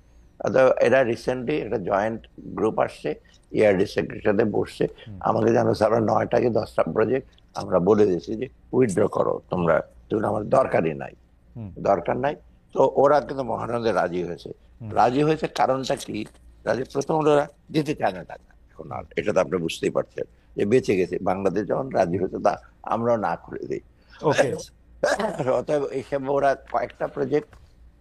এরা রিসেন্টলি একটা জয়েন্ট গ্রুপ আসছে, ইআরডি সেক্রেটারির সাথে বসছে, হুম। আমাকে জানাচ্ছে আমরা 9টা কি 10টা প্রজেক্ট আমরা বলে দিয়েছি যে উইথড্র করো তোমরা, তুমি আমার দরকারই নাই, হুম। দরকার নাই। তো ওরা কিন্তু মহানন্দে রাজি হয়েছে। হুম। রাজি হয়েছে কারণটা কি? রাজি, প্রথম ওরা দিতে চায় না টাকা এখন, আর এটা তো আপনি বুঝতেই পারছেন যে বেঁচে গেছে। বাংলাদেশ যখন রাজি হয়েছে তা আমরাও না করে দিই। ওকে। অতএব এইসব ওরা কয়েকটা প্রজেক্ট,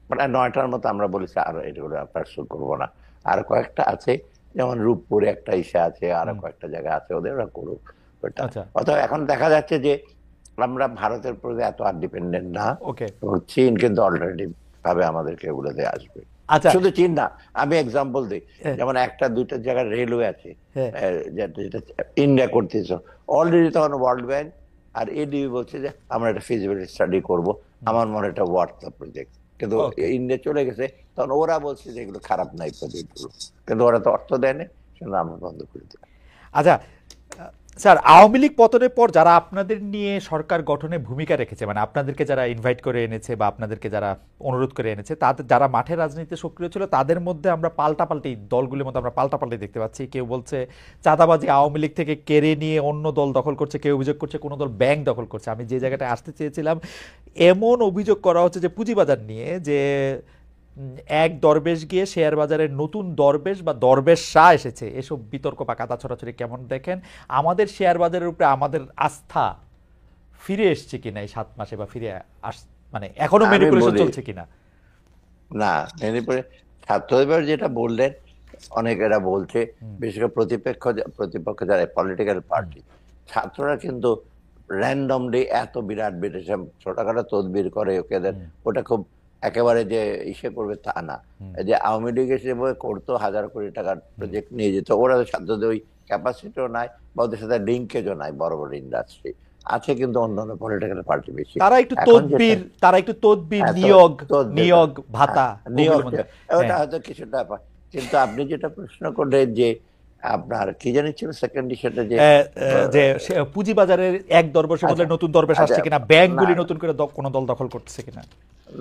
মানে 9টার মতো আমরা বলেছি আর এগুলো পার্সু করবো না। আর কয়েকটা আছে, যেমন রূপপুরে একটা ইসা আছে, আরো হুম। কয়েকটা জায়গা আছে, ওদের ওরা করুক ওটা। আচ্ছা। অতএব এখন দেখা যাচ্ছে যে আমরা ভারতের প্রতি এত আর ডিপেন্ডেন্ট না, ওকে। এবং চীন কিন্তু অলরেডি ভাবে আমাদেরকে এগুলোতে আসবে। আচ্ছা, শুধু চীন না, আমি এক্সাম্পল দিই, হ্যাঁ, যেমন একটা দুইটা জায়গায় রেলওয়ে আছে, হ্যাঁ, যেটা ইন্ডিয়া করতেছে অলরেডি, তখন ওয়ার্ল্ড ব্যাংক আর এডিবি বলছে যে আমরা একটা ফিজিবিলিটি স্টাডি করব, আমার মনে হয় এটা ওয়ার্থ দ্য প্রজেক্ট, কিন্তু ওকে। ইন্ডিয়া চলে গেছে, তখন ওরা বলছে যে এগুলো খারাপ নাই প্রজেক্টগুলো, কিন্তু ওরা তো অর্থ দেয়নি, সেজন্য আমরা বন্ধ করে দিই। আচ্ছা, স্যার, আওয়ামী লীগ পতনের পর যারা আপনাদের নিয়ে সরকার গঠনে ভূমিকা রেখেছে, মানে আপনাদেরকে যারা ইনভাইট করে এনেছে বা আপনাদেরকে যারা অনুরোধ করে এনেছে, তাদের যারা মাঠে রাজনীতিতে সক্রিয় ছিল, তাদের মধ্যে আমরা পাল্টাপাল্টি, দলগুলির মধ্যে আমরা পাল্টাপাল্টি দেখতে পাচ্ছি। কেউ বলছে চাঁদাবাজি আওয়ামী লীগ থেকে কেড়ে নিয়ে অন্য দল দখল করছে, কেউ অভিযোগ করছে কোনো দল ব্যাংক দখল করছে। আমি যে জায়গাটায় আসতে চেয়েছিলাম, এমন অভিযোগ করা হচ্ছে যে পুঁজিবাজার নিয়ে, যে এক দরবেশ গিয়ে শেয়ার বাজারের নতুন দরবেশ বা দরবেশ শাহ এসেছে, এসব বিতর্ক বা কাদা ছড়াছড়ি কেমন দেখেন? আমাদের শেয়ার বাজারের উপরে আমাদের আস্থা ফিরে এসছে কিনা এই 7 মাসে, বা ফিরে আস, মানে এখনো আমি ম্যানিপুলেশন বলি, চলছে কিনা? না, মেদিনীপুরে ছাত্রদের যেটা বললেন, অনেকেরা বলছে, বিশেষ করে প্রতিপক্ষ যারা পলিটিক্যাল পার্টি, ছাত্ররা কিন্তু র্যান্ডমলি এত বিরাট বিদেশে ছোটখাটো তদবির করে ওকেদের, ওটা খুব একেবারে যে ইসে করবে তা না। এই যে আওয়ামী লীগ এসে করতো 1000 কোটি টাকার প্রজেক্ট নিয়ে যেত, ওরা তো ছাত্রদের ওই ক্যাপাসিটিও নাই বা ওদের সাথে লিঙ্কেজও নাই, বড় বড় ইন্ডাস্ট্রি আছে, কিন্তু অন্যান্য পলিটিক্যাল পার্টি বেশি। এখন যেটা, তারা একটু তদবির, হ্যাঁ, নিয়োগ, তদবির, নিয়োগ হ্যাঁ, ভাতা, নিয়োগ, ওগুলোর মধ্যে। ওটা হ্যাঁ, হয়তো কিছুটা কিন্তু আপনি যেটা প্রশ্ন করলেন যে আপনার কি জানি ছিল সেকেন্ড ইস্যুটা, যে যে পুঁজিবাজারের এক দরবেশের বদলে আচ্ছা, নতুন দরবেশ আচ্ছা, আসছে কিনা, না, ব্যাংকগুলি নতুন করে কোনো দল দখল করতেছে কিনা।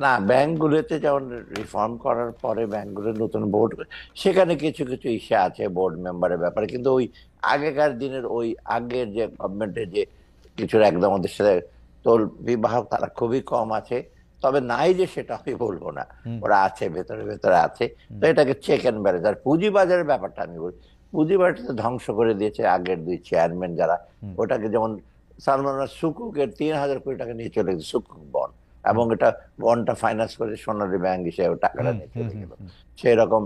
না, ব্যাংকগুলোতে যেমন রিফর্ম করার পরে ব্যাংকগুলোর নতুন বোর্ড, সেখানে কিছু কিছু ইস্যু আছে বোর্ড মেম্বারের ব্যাপারে, কিন্তু ওই আগেকার দিনের ওই আগের যে গভর্নমেন্টের যে কিছুর একদম ওদের সাথে তোল বিবাহ তারা খুবই কম আছে। তবে নাই যে সেটা আমি বলবো না, ওরা আছে, ভেতরে ভেতরে আছে। তো এটাকে চেক অ্যান্ড ব্যালেন্স। আর পুঁজিবাজারের ব্যাপারটা আমি বলি, পুঁজিবাজারটা ধ্বংস করে দিয়েছে আগের দুই চেয়ারম্যান যারা। ওটাকে যেমন সালমান সুকুকের 3000 কোটি টাকা নিয়ে চলে গেছে সুকুক বন্ড, এবং এটা বন্ডটা ফাইন্যান্স করে সোনালী ব্যাংক হিসেবে টাকাটা নিয়ে চলে গেল। সেই রকম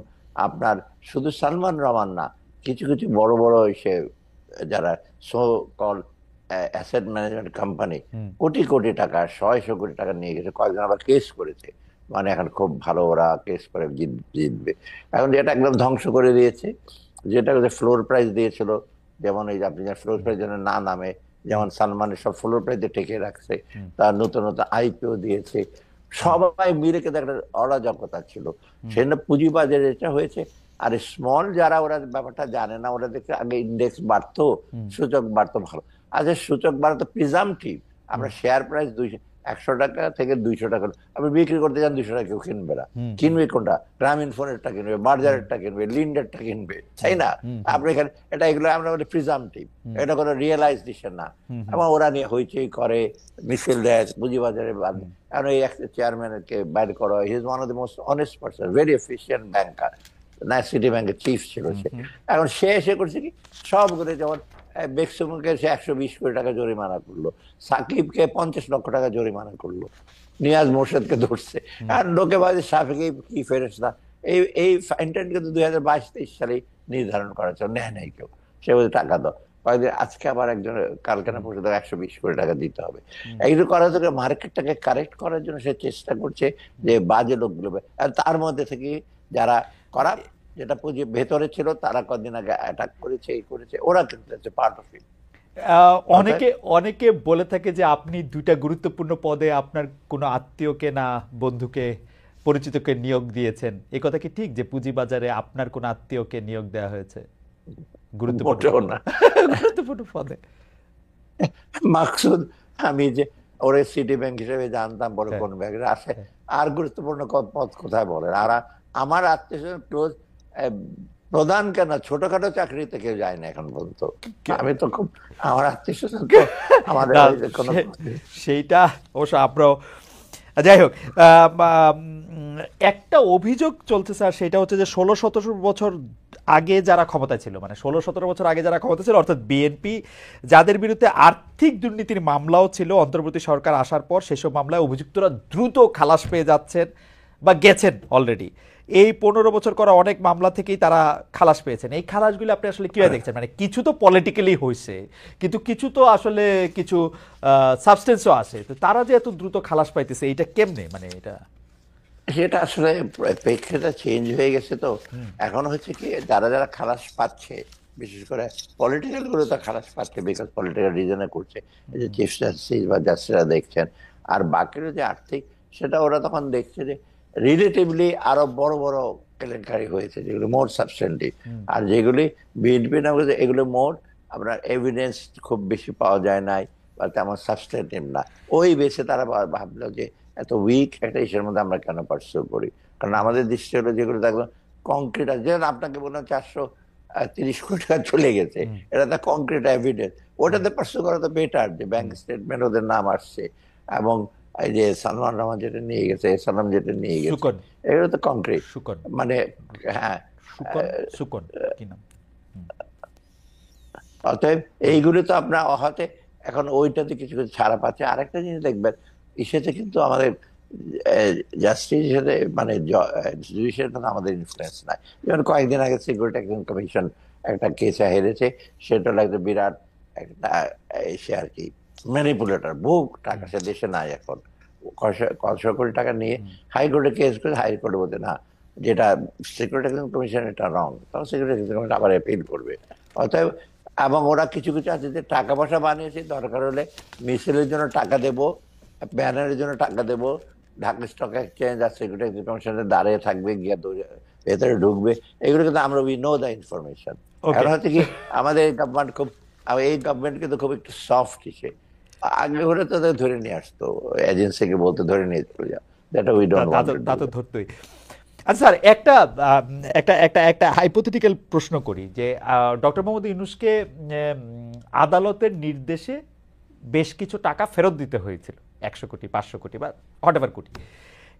আপনার শুধু সালমান রহমান না, কিছু কিছু বড় বড় সে যারা so call asset management company crore crore টাকা, 100 কোটি টাকা নিয়ে গেছে, কয়েকজন আবার কেস করেছে, মানে এখন খুব ভালো ওরা কেস করে জিতবে। এখন যেটা একদম ধ্বংস করে দিয়েছে, যেটা ফ্লোর প্রাইস দিয়েছিল, যেমন এই যে আপনি ফ্লোর প্রাইস যেন না নামে, যেমন সালমানের সব ফ্লোর প্রাইসে টেকে রাখছে, তার নতুন নতুন আইপিও দিয়েছে, সবাই মিলে কিন্তু একটা অরাজকতা ছিল। সেজন্য পুঁজিবাজারে এটা হয়েছে। আর স্মল যারা, ওরা ব্যাপারটা জানে না, ওরা দেখে আগে ইন্ডেক্স বাড়তো, সূচক বাড়তো, ভালো। আচ্ছা, সূচক বাড়া তো প্রিজামটিভ, আমরা শেয়ার প্রাইস 100 টাকা থেকে 200 টাকা, আপনি বিক্রি করতে যান 200 টাকা, কেউ কিনবে না। কিনবে কোনটা? গ্রামীণ ফোনেরটা কিনবে, বার্জারেরটা কিনবে, লিন্ডেরটা কিনবে, তাই না? আপনি এখানে এটা, এগুলো আমরা বলি প্রিজামটিভ, এটা কোনো রিয়েলাইজ দিচ্ছে না। এবং ওরা নিয়ে হইচই করে, মিছিল দেয়, পুঁজিবাজারে এখন এই চেয়ারম্যানকে বাইরে করা হয়। He is one of the most honest person, very efficient banker, না সিটি ব্যাংকের চিফ ছিল সে। এখন সে এসে করছে কি, সবগুলো যেমন বেক্সিমকে সে 120 কোটি টাকা জরিমানা করলো, সাকিবকে 50 লক্ষ টাকা জরিমানা করলো, নিয়াজ মোর্শেদকে ধরছে। আর লোকে ভাবে সাকিব কি ফেরেশতা, এই এই ফাইনটা কিন্তু 2022-23 সালে নির্ধারণ করা ছিল, নেয় নাই কেউ, সে বলছে টাকা দাও। কয়েকদিন আজকে আবার একজন কালকে না পর্যন্ত 120 কোটি টাকা দিতে হবে। এইগুলো করার জন্য মার্কেটটাকে কারেক্ট করার জন্য সে চেষ্টা করছে যে বাজে লোকগুলো, আর তার মধ্যে থেকে যারা করা, যেটা পুঁজি ভেতরে ছিল, তারা কদিন আগে অ্যাটাক করেছে, এই করেছে, ওরা কিন্তু পার্ট অফ ইট। অনেকে অনেকে বলে থাকে যে আপনি দুইটা গুরুত্বপূর্ণ পদে আপনার কোনো আত্মীয়কে না বন্ধুকে, পরিচিতকে নিয়োগ দিয়েছেন, এ কথা কি ঠিক যে পুঁজিবাজারে আপনার কোনো আত্মীয়কে নিয়োগ দেওয়া হয়েছে গুরুত্বপূর্ণ মোটেও না। গুরুত্বপূর্ণ পদে? মাকসুদ, আমি যে ওরে সিটি ব্যাংক হিসেবে জানতাম, বলে কোন ব্যাংকের আসে, আর গুরুত্বপূর্ণ পদ কোথায় বলেন? আর আমার আত্মীয় স্বজন ক্লোজ, প্রধান কেন, ছোটখাটো চাকরিতে কেউ যায় না এখন পর্যন্ত। আমি তো খুব, আমার আত্মীয় স্বজন আমাদের কোনো, সেইটা অবশ্য আমরাও, যাই হোক, একটা অভিযোগ চলছে স্যার, সেটা হচ্ছে যে 16-17 বছর আগে যারা ক্ষমতায় ছিল, মানে 16-17 বছর আগে যারা ক্ষমতা ছিল, অর্থাৎ বিএনপি, যাদের বিরুদ্ধে আর্থিক দুর্নীতির মামলাও ছিল, অন্তর্বর্তী সরকার আসার পর সেসব মামলায় অভিযুক্তরা দ্রুত খালাস পেয়ে যাচ্ছেন বা গেছেন অলরেডি। এই 15 বছর করা অনেক মামলা থেকেই তারা খালাস পেয়েছেন। এই খালাসগুলো আপনি আসলে কিভাবে দেখছেন? মানে কিছু তো পলিটিক্যালি হয়েছে, কিন্তু কিছু তো আসলে কিছু সাবস্টেন্সও আছে, তো তারা যে এত দ্রুত খালাস পাইতেছে, এটা কেমনে, মানে এটা? সেটা আসলে প্রেক্ষিতটা চেঞ্জ হয়ে গেছে। তো এখন হচ্ছে কি, যারা যারা খালাস পাচ্ছে, বিশেষ করে পলিটিক্যাল গুলো তো খালাস পাচ্ছে বিকজ পলিটিক্যাল রিজনে করছে, এই যে চিফ জাস্টিস বা জাস্টিসরা দেখছেন। আর বাকির যে আর্থিক, সেটা ওরা তখন দেখছে যে রিলেটিভলি আরো বড় বড় কেলেঙ্কারি হয়েছে, যেগুলো মোর সাবস্টেন্টিভ। আর যেগুলি বিএনপি না, এগুলো মোর আপনার এভিডেন্স খুব বেশি পাওয়া যায় নাই বা তেমন সাবস্টেন্টিভ না। ওই বেসে তারা ভাবলো যে এত উইক একটা ইসের মধ্যে আমরা কেন পার্সু করি। কারণ আমাদের দৃষ্টি হলো যেগুলো দেখবেন কংক্রিট আছে, যেমন আপনাকে বললাম 430 কোটি টাকা চলে গেছে, এটা তো কংক্রিট এভিডেন্স। ওটাতে পার্সু করা তো বেটার, যে ব্যাংক স্টেটমেন্ট ওদের নাম আসছে, এবং এই যে সালমান রহমান যেটা নিয়ে গেছে, সালাম যেটা নিয়ে গেছে, সুকন এগুলো তো কংক্রিট। সুকন মানে হ্যাঁ, সুকন সুকন কি নাম? অতএব এইগুলো তো আপনার অহাতে এখন ওইটাতে কিছু কিছু ছাড়া পাচ্ছে। আরেকটা জিনিস দেখবেন, ইসেতে কিন্তু আমাদের জাস্টিস হিসেবে মানে জুডিশিয়াল আমাদের ইনফ্লুয়েন্স নাই। যেমন কয়েকদিন আগে সিকিউরিটি এক্সচেঞ্জ কমিশন একটা কেসে হেরেছে, সেটা লাগছে বিরাট একটা এসে আর কি ম্যানিপুলেটর, বুক টাকা সে দেশে নাই এখন, কয়শো কোটি টাকা নিয়ে হাইকোর্টে কেস করে, হাইকোর্টে বলতে না, যেটা সিকিউরিটি এক্সচেঞ্জ কমিশন এটা রং, তখন সিকিউরিটি এক্সচেঞ্জ কমিশন আবার অ্যাপিল করবে। অতএব এবং ওরা কিছু কিছু আছে যে টাকা পয়সা বানিয়েছে, দরকার হলে মিছিলের জন্য টাকা দেব, ব্যানারের জন্য টাকা দেব, ঢাকা স্টক এক্সচেঞ্জ আর সিকিউরিটি এক্সচেঞ্জ কমিশনে দাঁড়িয়ে থাকবে, গিয়ে ভেতরে ঢুকবে। এগুলো কিন্তু আমরা উই নো দ্য ইনফরমেশন। ওকে এখন হচ্ছে কি, আমাদের গভর্নমেন্ট খুব, এই গভর্নমেন্ট কিন্তু খুব একটু সফট হিসে, আগে হলে তো ওদের ধরে নিয়ে আসতো, এজেন্সিকে বলতে ধরে নিয়ে চলে যাও, that we don't want to তা ডু। তো ধরতই। আচ্ছা স্যার, একটা একটা একটা একটা হাইপোথেটিক্যাল প্রশ্ন করি যে ডক্টর মোহাম্মদ ইউনূসকে আদালতের নির্দেশে বেশ কিছু টাকা ফেরত দিতে হয়েছিল, 100 কোটি 500 কোটি বা হোয়াটএভার কোটি।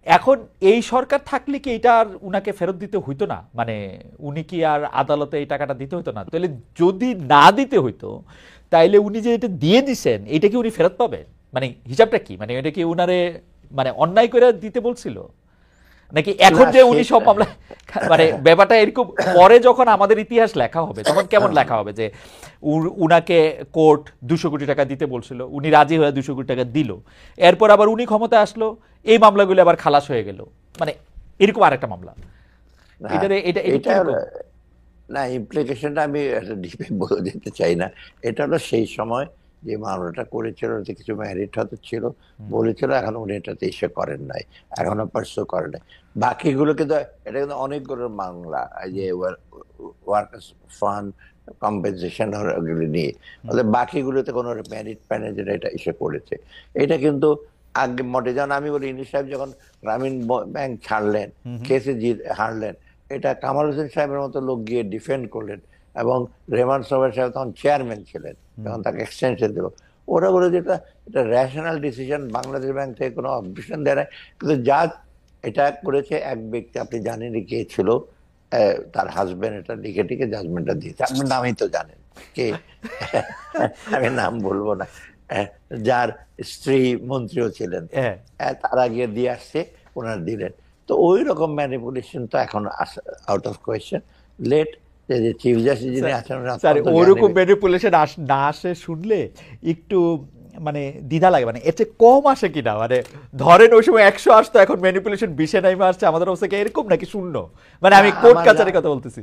এখন এই সরকার থাকলে কি এটা আর উনাকে ফেরত দিতে হইতো না? মানে উনি কি আর আদালতে এই টাকাটা দিতে হইতো না? তাহলে যদি না দিতে হইতো, তাইলে উনি যে এটা দিয়ে দিছেন, এটা কি উনি ফেরত পাবেন? মানে হিসাবটা কি? মানে এটা কি উনারে মানে অন্যায় করে দিতে বলছিল, নাকি এখন না যে উনি সব সেটা, মামলা মানে ব্যাপারটা এরকম পরে যখন আমাদের ইতিহাস লেখা হবে তখন কেমন লেখা হবে যে উনাকে কোর্ট 200 কোটি টাকা দিতে বলছিল, উনি রাজি হয়ে 200 কোটি টাকা দিল, এরপর আবার উনি ক্ষমতা আসলো, এই মামলাগুলো আবার খালাস হয়ে গেল, মানে এরকম আরেকটা মামলা। হ্যাঁ, এটা এটা এটা এটা কিরকম? না, ইমপ্লিকেশনটা আমি ডিপে বলে দিতে চাই না। এটা হলো সেই সময় যে মামলাটা করেছিল, ওতে কিছু ম্যারিট হয়তো ছিল, বলেছিল, এখন উনি এটাতে এসে করেন নাই, এখনো পার্সু করেন নাই। বাকিগুলো কিন্তু, এটা কিন্তু অনেকগুলো মামলা, এই যে ওয়ার্কার্স ফান্ড কম্পেনসেশন ওগুলো নিয়ে, অর্থাৎ বাকিগুলোতে কোনো ম্যারিট প্যানেল যেটা এটা এসে করেছে। এটা কিন্তু আগে মোটে, যেমন আমি বলি, ইনি সাহেব যখন গ্রামীণ ব্যাংক ছাড়লেন, কেসে হারলেন, এটা কামাল হোসেন সাহেবের মতো লোক গিয়ে ডিফেন্ড করলেন, এবং রেহমান সাহেব তখন চেয়ারম্যান ছিলেন, তখন তাকে এক্সটেনশন দিল। ওরা বলে যেটা, এটা রেশনাল ডিসিশন, বাংলাদেশ ব্যাংক থেকে কোনো অবজেকশন দেয় না। কিন্তু যা এটা করেছে এক ব্যক্তি, আপনি জানেন কে ছিল, তার হাজবেন্ড এটা লিখে টিকে জাজমেন্টটা দিয়েছে, আপনার নামই তো জানেন কে, আমি নাম বলবো না, যার স্ত্রী মন্ত্রীও ছিলেন, হ্যাঁ তারা গিয়ে দিয়ে আসছে, ওনার দিলেন। তো ওই রকম ম্যানিপুলেশন তো এখন আউট অফ কোয়েশ্চেন। লেট, যে চিফ জাস্টিস যিনি আছেন, স্যার অত্যন্ত ওরকম জ্ঞানী। ম্যানিপুলেশন না আসে শুনলে একটু মানে দ্বিধা লাগে, মানে এর চেয়ে কম আসে কিনা, মানে ধরেন ওই সময় 100 আসতো, এখন ম্যানিপুলেশন 20-এ নাইমে আসছে, আমাদের অবস্থা কি এরকম নাকি শূন্য? মানে না আমি কোর্ট আমার কাছারির কথা বলতেছি।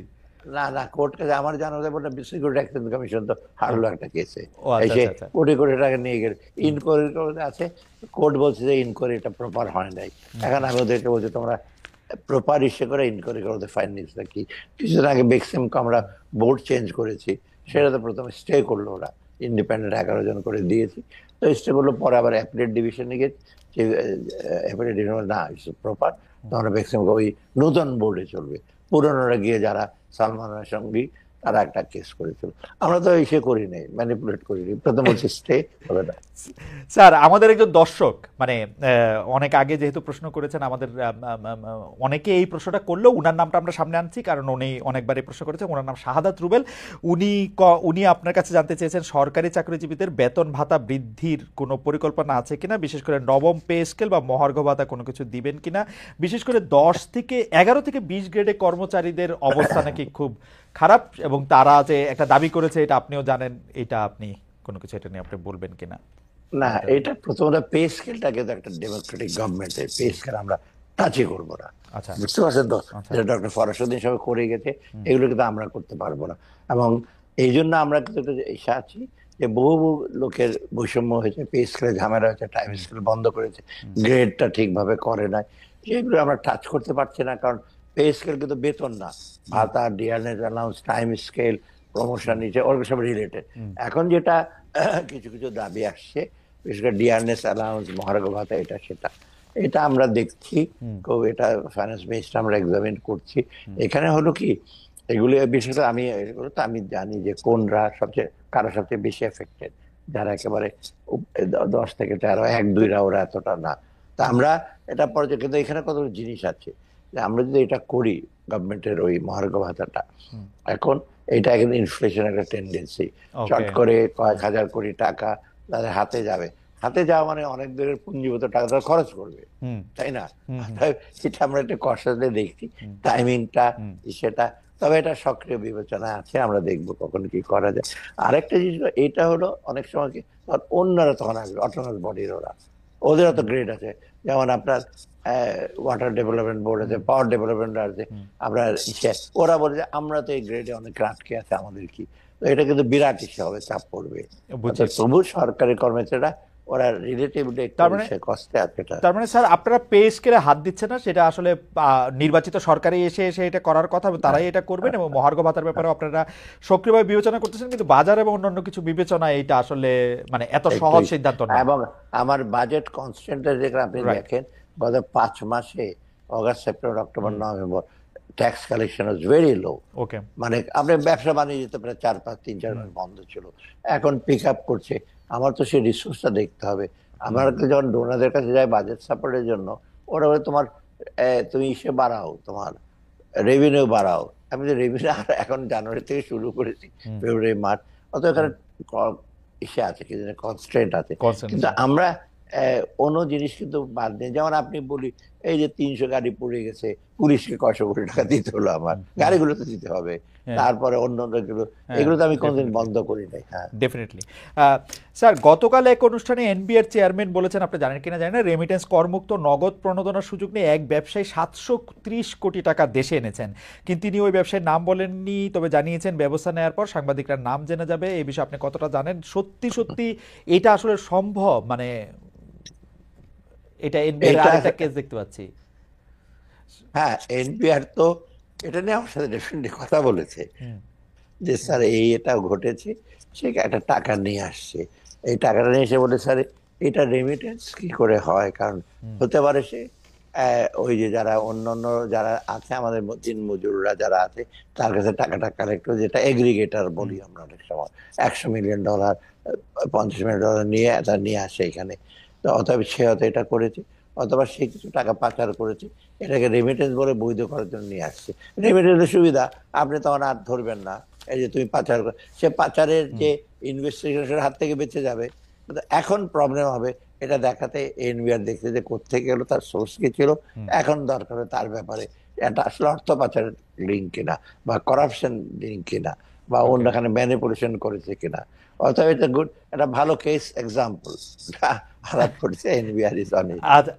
না না, কোর্ট কাছে আমার জানা যায় বলে, সিকিউরিটি এক্সচেঞ্জ কমিশন তো হারলো একটা কেসে, ও আচ্ছা এসে আচ্ছা আচ্ছা। কোটি কোটি টাকা নিয়ে গেল, ইনকোয়ারি আছে, কোর্ট বলছে যে ইনকোয়ারিটা প্রপার হয় নাই। এখন আমি ওদেরকে বলছি, তোমরা প্রপার ইসে করে ইনকোয়ারি করো, ওদের ফাইন্ডিংসটা কি। কিছুদিন আগে বেক্সিমকে আমরা বোর্ড চেঞ্জ করেছি, সেটা তো প্রথমে স্টে করলো ওরা, ইন্ডিপেন্ডেন্ট 11 জন করে দিয়েছি, তো স্টে করলো, পরে আবার অ্যাপিলেট ডিভিশনে গিয়ে অ্যাপিলেট ডিভিশন না প্রপার, তোমরা বেক্সিমকে ওই নতুন বোর্ডে চলবে। পুরনোরা গিয়ে যারা সালমানের সঙ্গী, তারা একটা কেস করেছিল। আমরা তো ইসে করি নাই, ম্যানিপুলেট করিনি, প্রথম হচ্ছে স্টে হবে না। স্যার আমাদের একজন দর্শক মানে অনেক আগে যেহেতু প্রশ্ন করেছেন, আমাদের অনেকে এই প্রশ্নটা করলেও উনার নামটা আমরা সামনে আনছি কারণ উনি অনেকবার এই প্রশ্ন করেছেন। ওনার নাম শাহাদাত রুবেল। উনি আপনার কাছে জানতে চেয়েছেন সরকারি চাকরিজীবীদের বেতন ভাতা বৃদ্ধির কোনো পরিকল্পনা আছে কিনা, বিশেষ করে নবম পে স্কেল বা মহার্ঘ ভাতা কোনো কিছু দিবেন কিনা, বিশেষ করে 11 থেকে 20 গ্রেডে কর্মচারীদের অবস্থা নাকি খুব খারাপ, এবং তারা যে একটা দাবি করেছে এটা আপনিও জানেন, এটা আপনি কোনো কিছু এটা নিয়ে আপনি বলবেন কিনা? না, এটা প্রথমত পে স্কেলটাকে তো একটা ডেমোক্রেটিক গভর্নমেন্টের পে স্কেল আমরা টাচই করবো না। আচ্ছা বুঝতে পারছেন তো, আচ্ছা। যেটা ডক্টর ফরাসউদ্দিন সবাই করে গেছে, এগুলো কিন্তু আমরা করতে পারবো না। এবং এই জন্য আমরা কিন্তু একটু এসে আছি যে বহু বহু লোকের বৈষম্য হয়েছে, পে স্কেলে ঝামেলা হয়েছে, টাইম স্কেল বন্ধ করেছে, গ্রেডটা ঠিকভাবে করে নাই, সেগুলো আমরা টাচ করতে পারছি না। কারণ পে স্কেল কিন্তু বেতন না, ভাতা, dearness allowance, time scale, promotion নিচে, ওগুলো সব রিলেটেড। এখন যেটা কিছু কিছু দাবি আসছে, বিশেষ করে ডিয়ারনেস অ্যালাউন্স, মহার্ঘ ভাতা, এটা সেটা, এটা আমরা দেখছি, এটা ফাইন্যান্স মিনিস্টার আমরা এক্সামিন করছি। এখানে হলো কি, এগুলো বিশেষ করে এগুলো তো আমি জানি যে কোনরা সবচেয়ে, কারা সবচেয়ে বেশি এফেক্টেড, যারা একেবারে 10 থেকে 13, 1-2রা, ওরা এতটা না। তা আমরা এটা পরে, কিন্তু এখানে কতগুলো জিনিস আছে যে আমরা যদি এটা করি, গভর্নমেন্টের ওই মহার্ঘ ভাতাটা, এখন এটা কিন্তু ইনফ্লেশন একটা টেন্ডেন্সি, চট ওকে। করে কয়েক হাজার কোটি টাকা তাদের হাতে যাবে। হাতে যাওয়া মানে অনেক দূরের পুঞ্জীভূত টাকা তারা খরচ করবে, তাই না? এটা আমরা একটা কষাতে দেখছি, টাইমিংটা সেটা। তবে এটা সক্রিয় বিবেচনায় আছে, আমরা দেখবো কখন কি করা যায়। আরেকটা জিনিস এটা হলো, অনেক সময় কি অন্যরা তখন আসবে, অটোনমাস বডির, ওদের তো গ্রেড আছে। যেমন আপনার ওয়াটার ডেভেলপমেন্ট বোর্ড আছে, পাওয়ার ডেভেলপমেন্ট আছে, আমরা ওরা বলে যে আমরা তো এই গ্রেডে অনেক আটকে আছে, আমাদের কি। তো এটা কিন্তু বিরাট ইস্যু হবে, চাপ পড়বে। বুঝছি। তবু সরকারি কর্মচারীরা ওরা রিলেটিভলি একটু তার মানে কষ্টে আছে এটা। তার মানে স্যার আপনারা পে স্কেলে হাত দিচ্ছেন না, সেটা আসলে নির্বাচিত সরকারি এসে এসে এটা করার কথা, তারাই এটা করবেন, এবং মহার্ঘ ভাতার ব্যাপারে আপনারা সক্রিয়ভাবে বিবেচনা করতেছেন, কিন্তু বাজার এবং অন্যান্য কিছু বিবেচনা এটা আসলে মানে এত সহজ সিদ্ধান্ত না। এবং আমার বাজেট কনস্ট্যান্টের যেখানে আপনি দেখেন, গত 5 মাসে, August, September, October, November, tax collection was very low. Okay. মানে আপনি ব্যবসা বাণিজ্য তো প্রায় 4-5-3-4 মাস বন্ধ ছিল, এখন পিক আপ করছে। আমার তো সেই রিসোর্সটা দেখতে হবে। আমার যখন ডোনারদের কাছে যায় বাজেট সাপোর্টের জন্য, ওরা বলে তোমার তুমি ইসে বাড়াও, তোমার রেভিনিউ বাড়াও। আমি যে রেভিনিউ এখন জানুয়ারি থেকে শুরু করেছি, ফেব্রুয়ারি, মার্চ, অত এখানে ইসে আছে, কি কনস্ট্রেন্ট আছে। কিন্তু আমরা অন্য জিনিস কিন্তু বাদ নেই। যেমন আপনি বলি, এই যে 300 গাড়ি পড়ে গেছে, পুলিশকে কয়শো কোটি টাকা দিতে হলো, আমার গাড়িগুলো তো দিতে হবে, তারপরে অন্য এগুলো তো আমি কোনদিন বন্ধ করি নাই। হ্যাঁ, ডেফিনেটলি। স্যার, গতকাল এক অনুষ্ঠানে এনবিআর চেয়ারম্যান বলেছেন, আপনি জানেন কিনা জানেন না, রেমিটেন্স করমুক্ত নগদ প্রণোদনার সুযোগ নিয়ে এক ব্যবসায়ী 730 কোটি টাকা দেশে এনেছেন, কিন্তু তিনি ওই ব্যবসায়ীর নাম বলেননি, তবে জানিয়েছেন ব্যবস্থা নেওয়ার পর সাংবাদিকরা নাম জেনে যাবে। এই বিষয়ে আপনি কতটা জানেন? সত্যি সত্যি এটা আসলে সম্ভব? মানে এটা এনবিআর আরেকটা কেস দেখতে পাচ্ছি। হ্যাঁ, এনপিআর তো এটা নিয়ে আমার সাথে ডেফিনেটলি কথা বলেছে যে স্যার এটা ঘটেছে। সে একটা টাকা নিয়ে আসছে, এই টাকাটা নিয়ে এসে বলে স্যার এটা রেমিটেন্স কি করে হয়, কারণ হতে পারে সে ওই যে যারা অন্যান্য যারা আছে, আমাদের দিন মজুররা যারা আছে, তার কাছে টাকাটা কালেক্ট করে, যেটা এগ্রিগেটর বলি আমরা অনেক সময়, $100 মিলিয়ন, $50 মিলিয়ন নিয়ে এটা নিয়ে আসে এখানে। তো অতএব সে হয়তো এটা করেছে, অথবা সে কিছু টাকা পাচার করেছে, এটাকে রেমিটেন্স বলে বৈধ করার জন্য নিয়ে আসছে। রেমিটেন্সের সুবিধা, আপনি তখন আর ধরবেন না, এই যে তুমি পাচার, সে পাচারের যে ইনভেস্টিগেশনের হাত থেকে বেঁচে যাবে। কিন্তু এখন প্রবলেম হবে এটা দেখাতে, এনবিআর দেখতে যে কোথেকে এলো, তার সোর্স কি ছিল। এখন দরকার তার ব্যাপারে এটা আসলে অর্থ পাচারের লিঙ্ক কিনা, বা করাপশন লিঙ্ক কিনা, বা অন্যখানে ম্যানিপুলেশন করেছে কিনা। অর্থাৎ এটা গুড, একটা ভালো কেস এক্সাম্পল আলাপ করছে এনবিআর ইজ অন ইট। আচ্ছা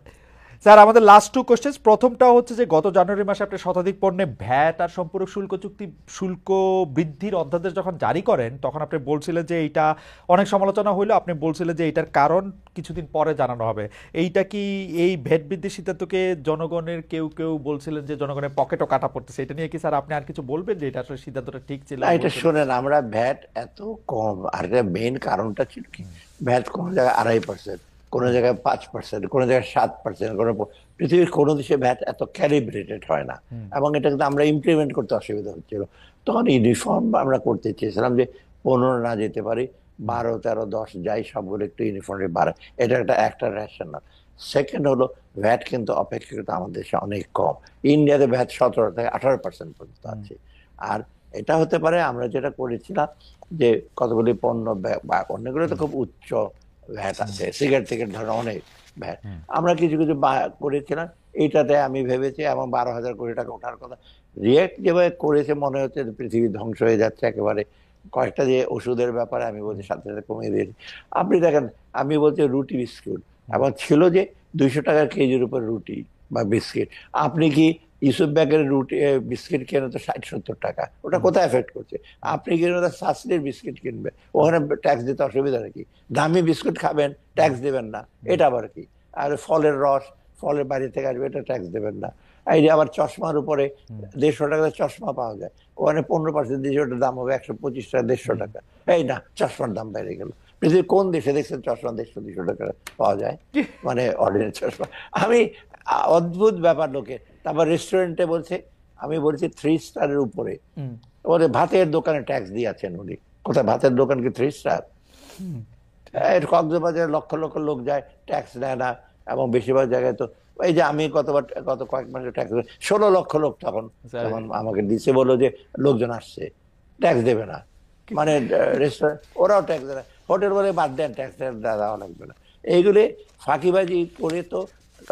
স্যার, আমাদের লাস্ট টু কোশ্চেন। প্রথমটা হচ্ছে যে গত জানুয়ারি মাসে আপনি শতাধিক পণ্যে ভ্যাট আর সম্পূরক শুল্ক চুক্তি শুল্ক বৃদ্ধির অধ্যাদেশ যখন জারি করেন, তখন আপনি বলছিলেন যে এইটা অনেক সমালোচনা হইলো, আপনি বলছিলেন যে এইটার কারণ কিছুদিন পরে জানানো হবে। এইটা কি, এই ভ্যাট বৃদ্ধির সিদ্ধান্তকে জনগণের কেউ কেউ বলছিলেন যে জনগণের পকেটও কাটা পড়তেছে, এটা নিয়ে কি স্যার আপনি আর কিছু বলবেন, যে এটা আসলে সিদ্ধান্তটা ঠিক ছিল? এটা শোনেন, আমরা ভ্যাট এত কম, আর এটা মেইন কারণটা ছিল কি, ভ্যাট কোনো জায়গায় 2.5%, কোনো জায়গায় 5%, কোনো জায়গায় 7%, কোনো পৃথিবীর কোনো দেশে ভ্যাট এত ক্যালিব্রেটেড হয় না। এবং এটা কিন্তু আমরা ইমপ্লিমেন্ট করতে অসুবিধা হচ্ছিল। তখন ইউনিফর্ম আমরা করতে চেয়েছিলাম, যে 15 না যেতে পারি, 12, 13, 10 যাই, সবগুলো একটু ইউনিফর্মলি বাড়ে। এটা একটা রেশনাল। সেকেন্ড হলো, ভ্যাট কিন্তু অপেক্ষাকৃত আমাদের দেশে অনেক কম। ইন্ডিয়াতে ভ্যাট 17 থেকে 18% পর্যন্ত আছে। আর এটা হতে পারে আমরা যেটা করেছিলাম, যে কতগুলি পণ্য বা অন্যগুলো তো খুব উচ্চ ভ্যাট আছে, সিগারেট থেকে ধরো অনেক ভ্যাট, আমরা কিছু কিছু করেছিলাম। এইটাতে আমি ভেবেছি, এবং 12,000 কোটি টাকা ওঠার কথা। রিয়েক্ট যেভাবে করেছে, মনে হচ্ছে পৃথিবী ধ্বংস হয়ে যাচ্ছে একেবারে। কয়েকটা যে ওষুধের ব্যাপারে আমি বলছি সাথে সাথে কমিয়ে দিয়েছি। আপনি দেখেন, আমি বলছি রুটি বিস্কুট, এবং ছিল যে 200 টাকার কেজির উপর রুটি, বা বিস্কিট। আপনি কি ইউসুফ ব্যাগের রুটি বিস্কিট কেনে তো 60-70 টাকা, ওটা কোথায় এফেক্ট করছে? আপনি কিনে সাসলির বিস্কিট কিনবেন, ওখানে ট্যাক্স দিতে অসুবিধা নাকি? দামি বিস্কুট খাবেন, ট্যাক্স দেবেন না, এটা আবার কি? আর ফলের রস, ফলের বাইরে থেকে আসবে, এটা ট্যাক্স দেবেন না। এই যে আবার চশমার উপরে 150 টাকার চশমা পাওয়া যায়, ওখানে 15% দিয়ে ওটার দাম হবে 125 টাকা, 150 টাকা। এই না, চশমার দাম বেড়ে গেল। পৃথিবীর কোন দেশে দেখছেন চশমা 150-200 টাকা পাওয়া যায়? মানে অর্ডিনারি চশমা। আমি অদ্ভুত ব্যাপার লোকে। তারপর রেস্টুরেন্টে বলছে, আমি বলছি 3 স্টারের উপরে, ওরে ভাতের দোকানে ট্যাক্স দিয়েছেন উনি। কোথায় ভাতের দোকান কি 3 স্টার? এর কক্সবাজারে লক্ষ লক্ষ লোক যায়, ট্যাক্স দেয় না। এবং বেশিরভাগ জায়গায় তো এই যে আমি গত কয়েক মাসে ট্যাক্স 16 লক্ষ লোক তখন তখন আমাকে দিচ্ছে, বললো যে লোকজন আসছে, ট্যাক্স দেবে না। মানে রেস্টুরেন্ট ওরাও ট্যাক্স দেয় না, হোটেল বলে বাদ দেন, ট্যাক্স দেওয়া লাগবে না। এইগুলি ফাঁকিবাজি করে তো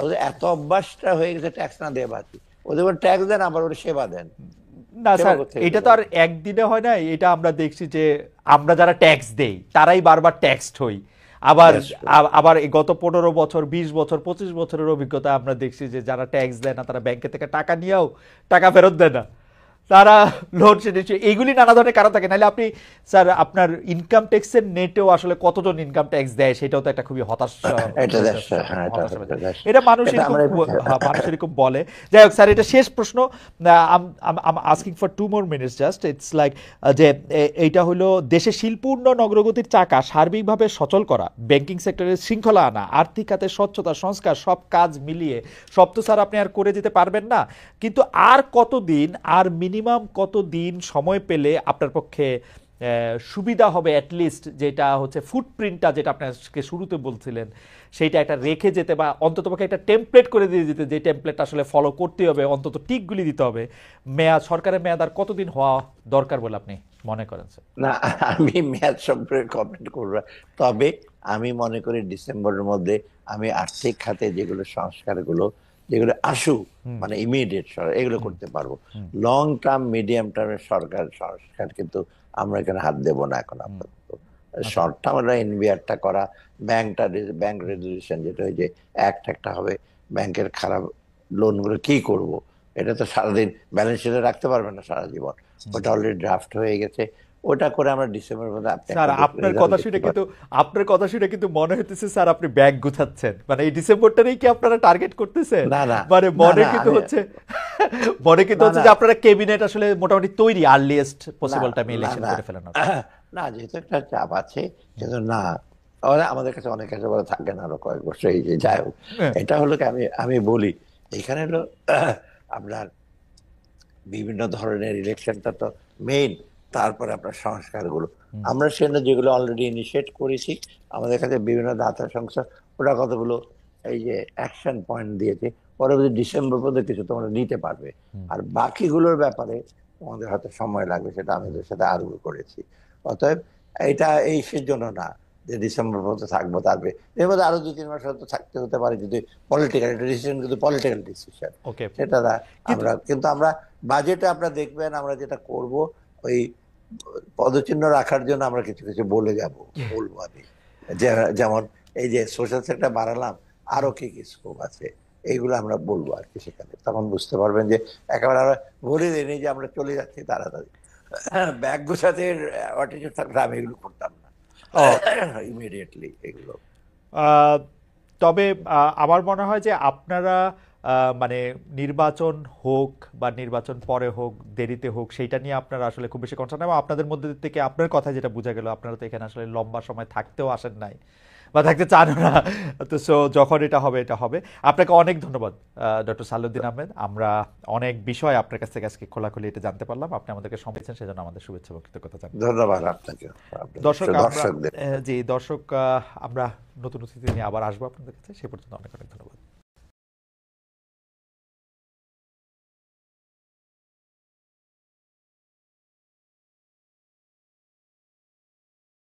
ওদের এত অভ্যাসটা হয়ে গেছে ট্যাক্স না দেওয়া বাকি। ওদের ট্যাক্স দেন, আবার ওরা সেবা দেন। না স্যার, এটা তো আর একদিনে হয় না। এটা আমরা দেখছি যে আমরা যারা ট্যাক্স দেই তারাই বারবার ট্যাক্সড হই। আবার আবার গত 15 বছর, 20 বছর, 25 বছরের অভিজ্ঞতা আমরা দেখছি যে যারা ট্যাক্স দেয় না তারা ব্যাংকে থেকে টাকা নিয়েও টাকা ফেরত দেয় না, তারা লোডশেডিং, এইগুলি নানা ধরনের কারণ থাকে। নাহলে আপনি স্যার আপনার ইনকাম ট্যাক্সের নেটেও আসলে কতজন ইনকাম ট্যাক্স দেয় সেটাও তো একটা খুবই এটা মানুষ এরকম বলে। যাই হোক স্যার, এটা শেষ প্রশ্ন, asking for 2 more minutes just. It's like যে এইটা হলো দেশে শিল্প উন্নয়ন অগ্রগতির চাকা সার্বিকভাবে সচল করা, ব্যাংকিং সেক্টরে শৃঙ্খলা আনা, আর্থিক খাতে স্বচ্ছতা, সংস্কার, সব কাজ মিলিয়ে সব তো স্যার আপনি আর করে যেতে পারবেন না, কিন্তু আর কতদিন, আর মিনিমাম কতদিন সময় পেলে আপনার পক্ষে সুবিধা হবে অ্যাটলিস্ট, যেটা হচ্ছে ফুটপ্রিন্টটা যেটা আপনাকে শুরুতে বলছিলেন সেইটা একটা রেখে যেতে, বা অন্ততপক্ষে একটা টেমপ্লেট করে দিয়ে যেতে, যে টেমপ্লেটটা আসলে ফলো করতে হবে, অন্তত টিকগুলি দিতে হবে। মেয়াদ, সরকারের মেয়াদ আর কতদিন হওয়া দরকার বলে আপনি মনে করেন স্যার? না, আমি মেয়াদ সম্পর্কে কমেন্ট করব, তবে আমি মনে করি ডিসেম্বরের মধ্যে আমি আর্থিক খাতে যেগুলো সংস্কারগুলো যেগুলো আসুক, মানে ইমিডিয়েট এগুলো করতে পারবো। লং টার্ম, মিডিয়াম টার্মের সরকার সংস্কার কিন্তু আমরা এখানে হাত দেবো না এখন আপাতত। শর্ট টার্ম এনবিআরটা করা, ব্যাংক রেজুলেশন যেটা ওই যে একটা হবে, ব্যাংকের খারাপ লোনগুলো কি করব, এটা তো সারাদিন ব্যালেন্স শিটে রাখতে পারবে না সারা জীবন। ওটা অলরেডি ড্রাফট হয়ে গেছে, ওটা করে আমরা ডিসেম্বরের মধ্যে স্যার আপনার কথা শুনে কিন্তু মনে হইতেছে স্যার আপনি ব্যাগ গুছাচ্ছেন, মানে এই ডিসেম্বরটারই কি আপনারা টার্গেট করতেছেন? মানে মনে কিন্তু হচ্ছে যে আপনারা ক্যাবিনেট আসলে মোটামুটি তৈরি, আর্লিয়েস্ট পসিবল টাইমে ইলেকশন করে ফেলানোর। না, যেহেতু একটা চাপ আছে, যেহেতু না আমাদের কাছে অনেক একেবারে থাকে না আরো কয়েক বছর। এই যে যাই হোক, এটা হলো কি, আমি বলি এখানে হলো আপনার বিভিন্ন ধরনের ইলেকশনটা তো মেইন, তারপরে আপনার সংস্কারগুলো আমরা সেখানে যেগুলো অলরেডি ইনিশিয়েট করেছি, আমাদের কাছে বিভিন্ন দাতা সংস্থা ওরা কতগুলো এই যে অ্যাকশন পয়েন্ট দিয়েছে, পরবর্তী ডিসেম্বর পর্যন্ত কিছু তোমরা নিতে পারবে। আর বাকিগুলোর ব্যাপারে তোমাদের হয়তো সময় লাগবে, সেটা আমাদের সাথে আরোপ করেছি। অতএব এটা এই সেজন্য না যে ডিসেম্বর পর্যন্ত থাকবো, তারপরে এর মধ্যে আরো 2-3 মাস হয়তো থাকতে হতে পারে, যদি পলিটিক্যাল ডিসিশন, কিন্তু পলিটিক্যাল ডিসিশন সেটা আমরা, কিন্তু আমরা বাজেটে আপনারা দেখবেন আমরা যেটা করব, ওই পদচিহ্ন রাখার জন্য আমরা কিছু কিছু বলে বলবো আমি, যেমন এই যে সোশ্যাল সেক্টর বাড়ালাম, আরো কি কি স্কোপ আছে, এইগুলো আমরা বলবো আর কি। সেখানে তখন বুঝতে পারবেন যে একেবারে আমরা বলে দিইনি যে আমরা চলে যাচ্ছি তাড়াতাড়ি, ব্যাগ গোছাতে অটিটিউড থাকলে আমি এগুলো করতাম না ইমিডিয়েটলি এগুলো। তবে আমার মনে হয় যে আপনারা মানে নির্বাচন হোক বা নির্বাচন পরে হোক, দেরিতে হোক, সেইটা নিয়ে আপনারা আসলে খুব বেশি কনসার্ন, এবং আপনাদের মধ্যে থেকে আপনার কথা যেটা বোঝা গেল, আপনারা তো এখানে আসলে লম্বা সময় থাকতেও আসেন নাই বা থাকতে চান না। তো সো যখন এটা হবে এটা হবে। আপনাকে অনেক ধন্যবাদ ডক্টর সালাউদ্দিন আহমেদ। আমরা অনেক বিষয় আপনার কাছ থেকে আজকে খোলাখুলি এটা জানতে পারলাম। আপনি আমাদেরকে সময় দিয়েছেন, সেজন্য আমাদের শুভেচ্ছা এবং কৃতজ্ঞতা জানাই। ধন্যবাদ আপনাকে। দর্শক, আমরা নতুন অতিথি নিয়ে আবার আসবো আপনাদের কাছে। সে পর্যন্ত অনেক অনেক ধন্যবাদ।